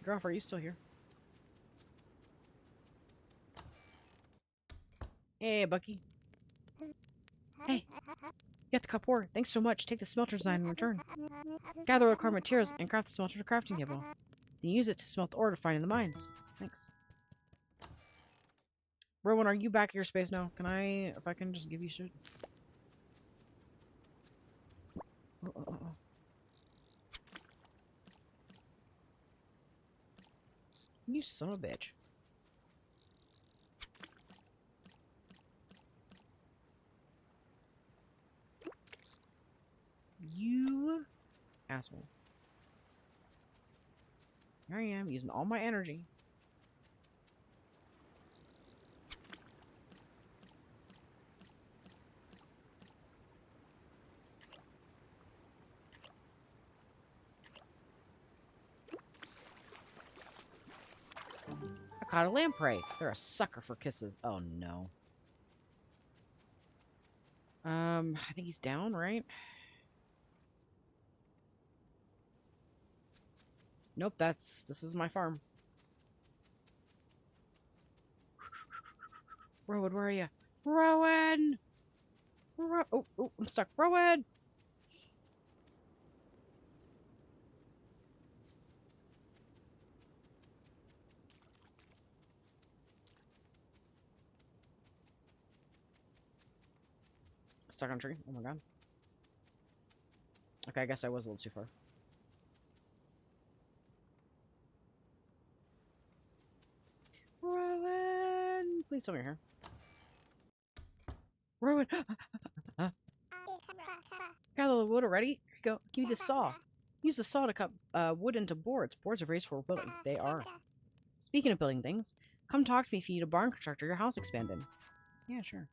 Girl, are you still here? Hey, Bucky. Hey, you got the cup ore. Thanks so much. Take the smelter design in return. Gather the required materials and craft the smelter to crafting table. Then use it to smelt the ore to find in the mines. Thanks. Rowan, are you back at your space now? Can I, if I can just give you shit? Oh. You son of a bitch. You asshole. Here I am, using all my energy. I caught a lamprey. They're a sucker for kisses. Oh no. I think he's down, right? Nope, this is my farm. Rowan, where are you? Rowan! Oh, I'm stuck. Rowan! Stuck on a tree. Oh my god. Okay, I guess I was a little too far. Rowan! Please tell me you're here. Rowan! Gather the wood already? Here you go. Give me the saw. Use the saw to cut wood into boards. Boards are raised for building. They are. Speaking of building things, come talk to me if you need a barn constructor, your house expanded. Yeah, sure.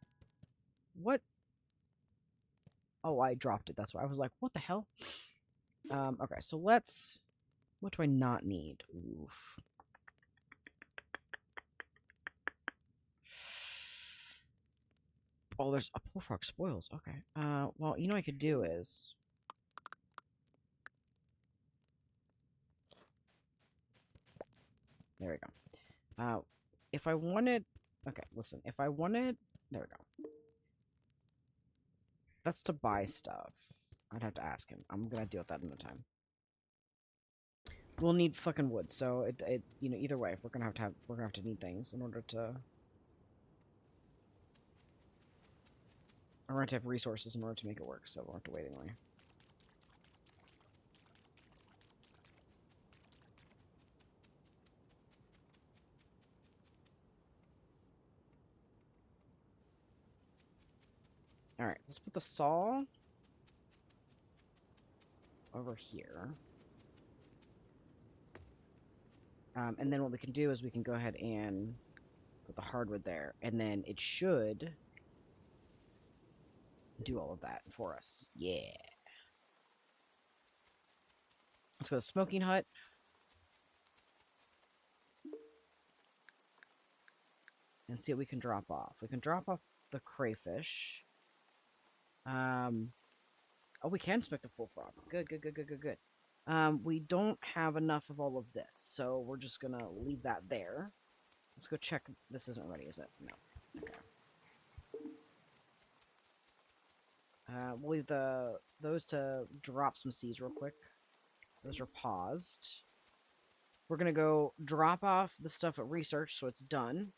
What? Oh, I dropped it. That's why I was like, what the hell? Okay, so let's... What do I not need? Oof. Oh, there's a bullfrog spoils. Okay. Well, you know what I could do is... There we go. If I wanted... Okay, listen. If I wanted... There we go. That's to buy stuff. I'd have to ask him. I'm gonna deal with that another time. We'll need fucking wood, so you know, either way, we're gonna have to need things in order to... We're going to have resources in order to make it work, so we'll have to wait anyway. Alright, let's put the saw over here. And then what we can do is we can go ahead and put the hardwood there, and then it should do all of that for us. Yeah. Let's go to the smoking hut. And see what we can drop off. We can drop off the crayfish. Oh, we can smoke the full frog. Good, good, good, good, good, good. We don't have enough of all of this, so we're just gonna leave that there. Let's go check. This isn't ready, is it? No. Okay. We'll leave those to drop some seeds real quick. Those are paused. We're gonna go drop off the stuff at research, so it's done.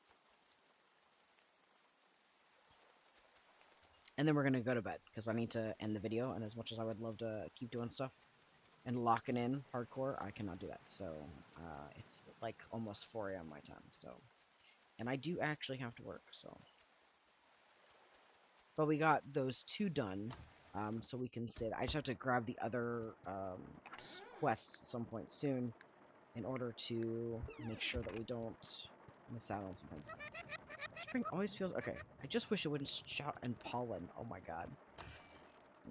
And then we're gonna go to bed, because I need to end the video, and as much as I would love to keep doing stuff and locking in hardcore, I cannot do that. So, it's like almost 4 a.m. my time, so... And I do actually have to work, so... But we got those two done, so we can say that. I just have to grab the other quests at some point soon in order to make sure that we don't miss out on some things. Spring always feels... Okay, I just wish it wouldn't shout and pollen. Oh my god.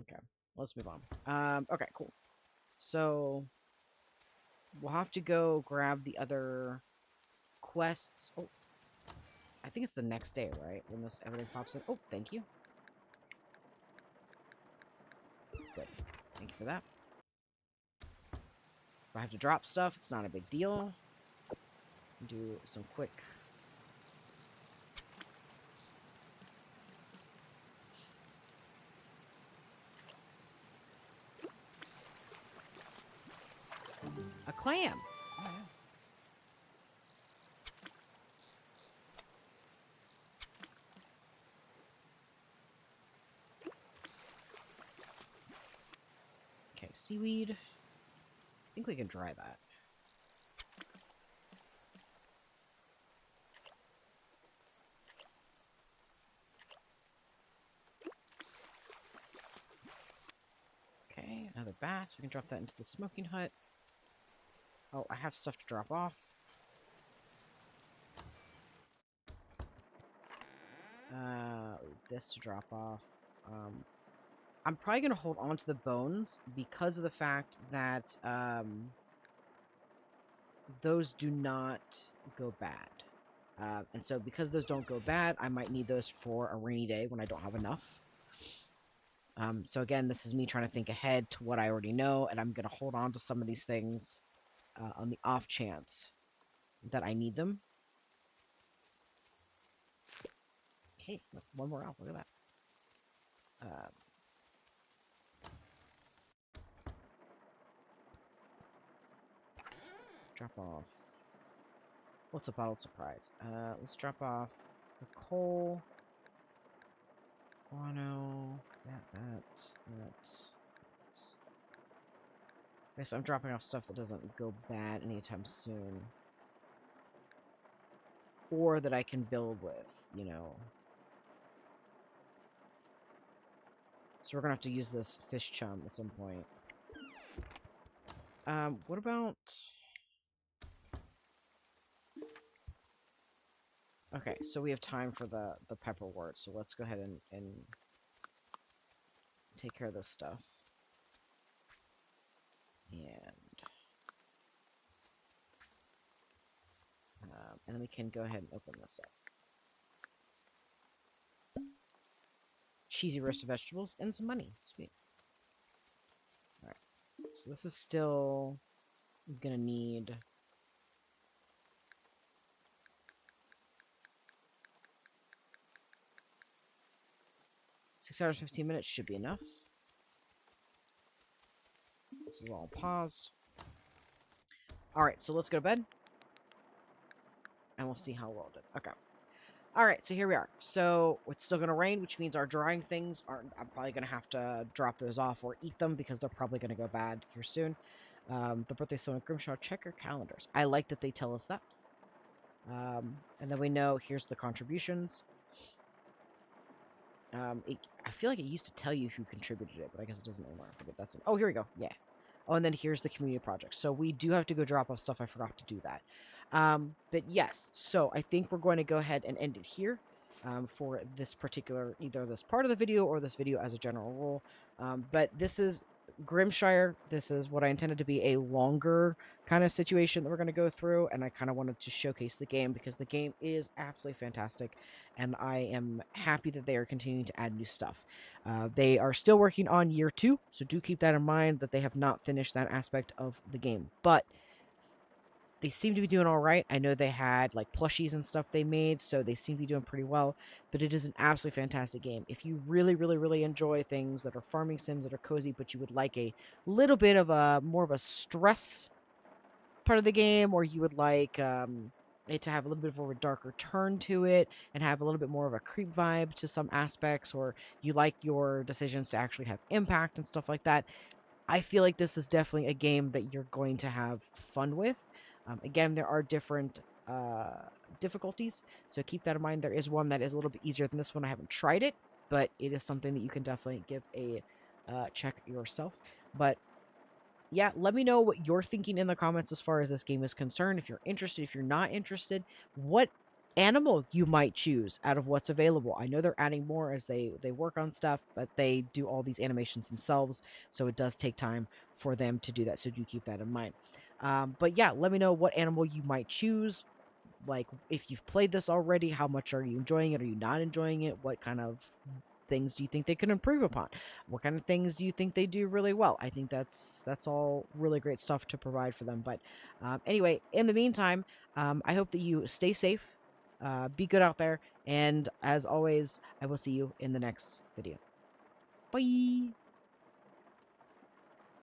Okay, let's move on. Okay, cool. So, we'll have to go grab the other quests. Oh, I think it's the next day, right? When this everything pops in. Oh, thank you. Good. Thank you for that. If I have to drop stuff, it's not a big deal. Do some quick... A clam! Oh, yeah. Okay, seaweed. I think we can dry that. Okay, another bass. We can drop that into the smoking hut. Oh, I have stuff to drop off. This to drop off. I'm probably going to hold on to the bones because of the fact that those do not go bad. And so because those don't go bad, I might need those for a rainy day when I don't have enough. So again, this is me trying to think ahead to what I already know, and I'm going to hold on to some of these things on the off chance that I need them. Hey, one more out. Look at that. Drop off. What's a bottled surprise? Let's drop off the coal. Guano. That. Okay, so I'm dropping off stuff that doesn't go bad anytime soon. Or that I can build with, you know. So we're gonna have to use this fish chum at some point. What about... Okay, so we have time for the pepperwort, so let's go ahead and take care of this stuff. And then we can go ahead and open this up. Cheesy roasted vegetables and some money. Sweet. Alright, so this is still gonna need... 6 hours, 15 minutes should be enough. This is all paused. Alright, so let's go to bed. And we'll see how well it did. Okay. Alright, so here we are. So it's still going to rain, which means our drying things aren't... I'm probably going to have to drop those off or eat them because they're probably going to go bad here soon. The birthday song in Grimshire, check your calendars. I like that they tell us that. And then we know here's the contributions. I feel like it used to tell you who contributed it, but I guess it doesn't anymore. But that's it. Oh, here we go. Yeah. Oh, and then here's the community project. So we do have to go drop off stuff. I forgot to do that. But yes, so I think we're going to go ahead and end it here for this particular, either this part of the video or this video as a general rule. But this is Grimshire. This is what I intended to be a longer kind of situation that we're going to go through, and I kind of wanted to showcase the game because the game is absolutely fantastic, and I am happy that they are continuing to add new stuff. They are still working on year 2, so do keep that in mind that they have not finished that aspect of the game, but they seem to be doing all right. I know they had like plushies and stuff they made, so they seem to be doing pretty well. But it is an absolutely fantastic game. If you really, really, really enjoy things that are farming sims that are cozy, but you would like a little bit of a more of a stress part of the game, or you would like it to have a little bit of a darker turn to it and have a little bit more of a creep vibe to some aspects, or you like your decisions to actually have impact and stuff like that, I feel like this is definitely a game that you're going to have fun with. Again, there are different difficulties, so keep that in mind. There is one that is a little bit easier than this one. I haven't tried it, but it is something that you can definitely give a check yourself. But yeah, let me know what you're thinking in the comments as far as this game is concerned. If you're interested, if you're not interested, what animal you might choose out of what's available. I know they're adding more as they work on stuff, but they do all these animations themselves, so it does take time for them to do that, so do keep that in mind. But yeah, let me know what animal you might choose. Like, if you've played this already, how much are you enjoying it? Are you not enjoying it? What kind of things do you think they could improve upon? What kind of things do you think they do really well? I think that's all really great stuff to provide for them. But anyway, in the meantime, I hope that you stay safe, be good out there, and as always, I will see you in the next video. Bye!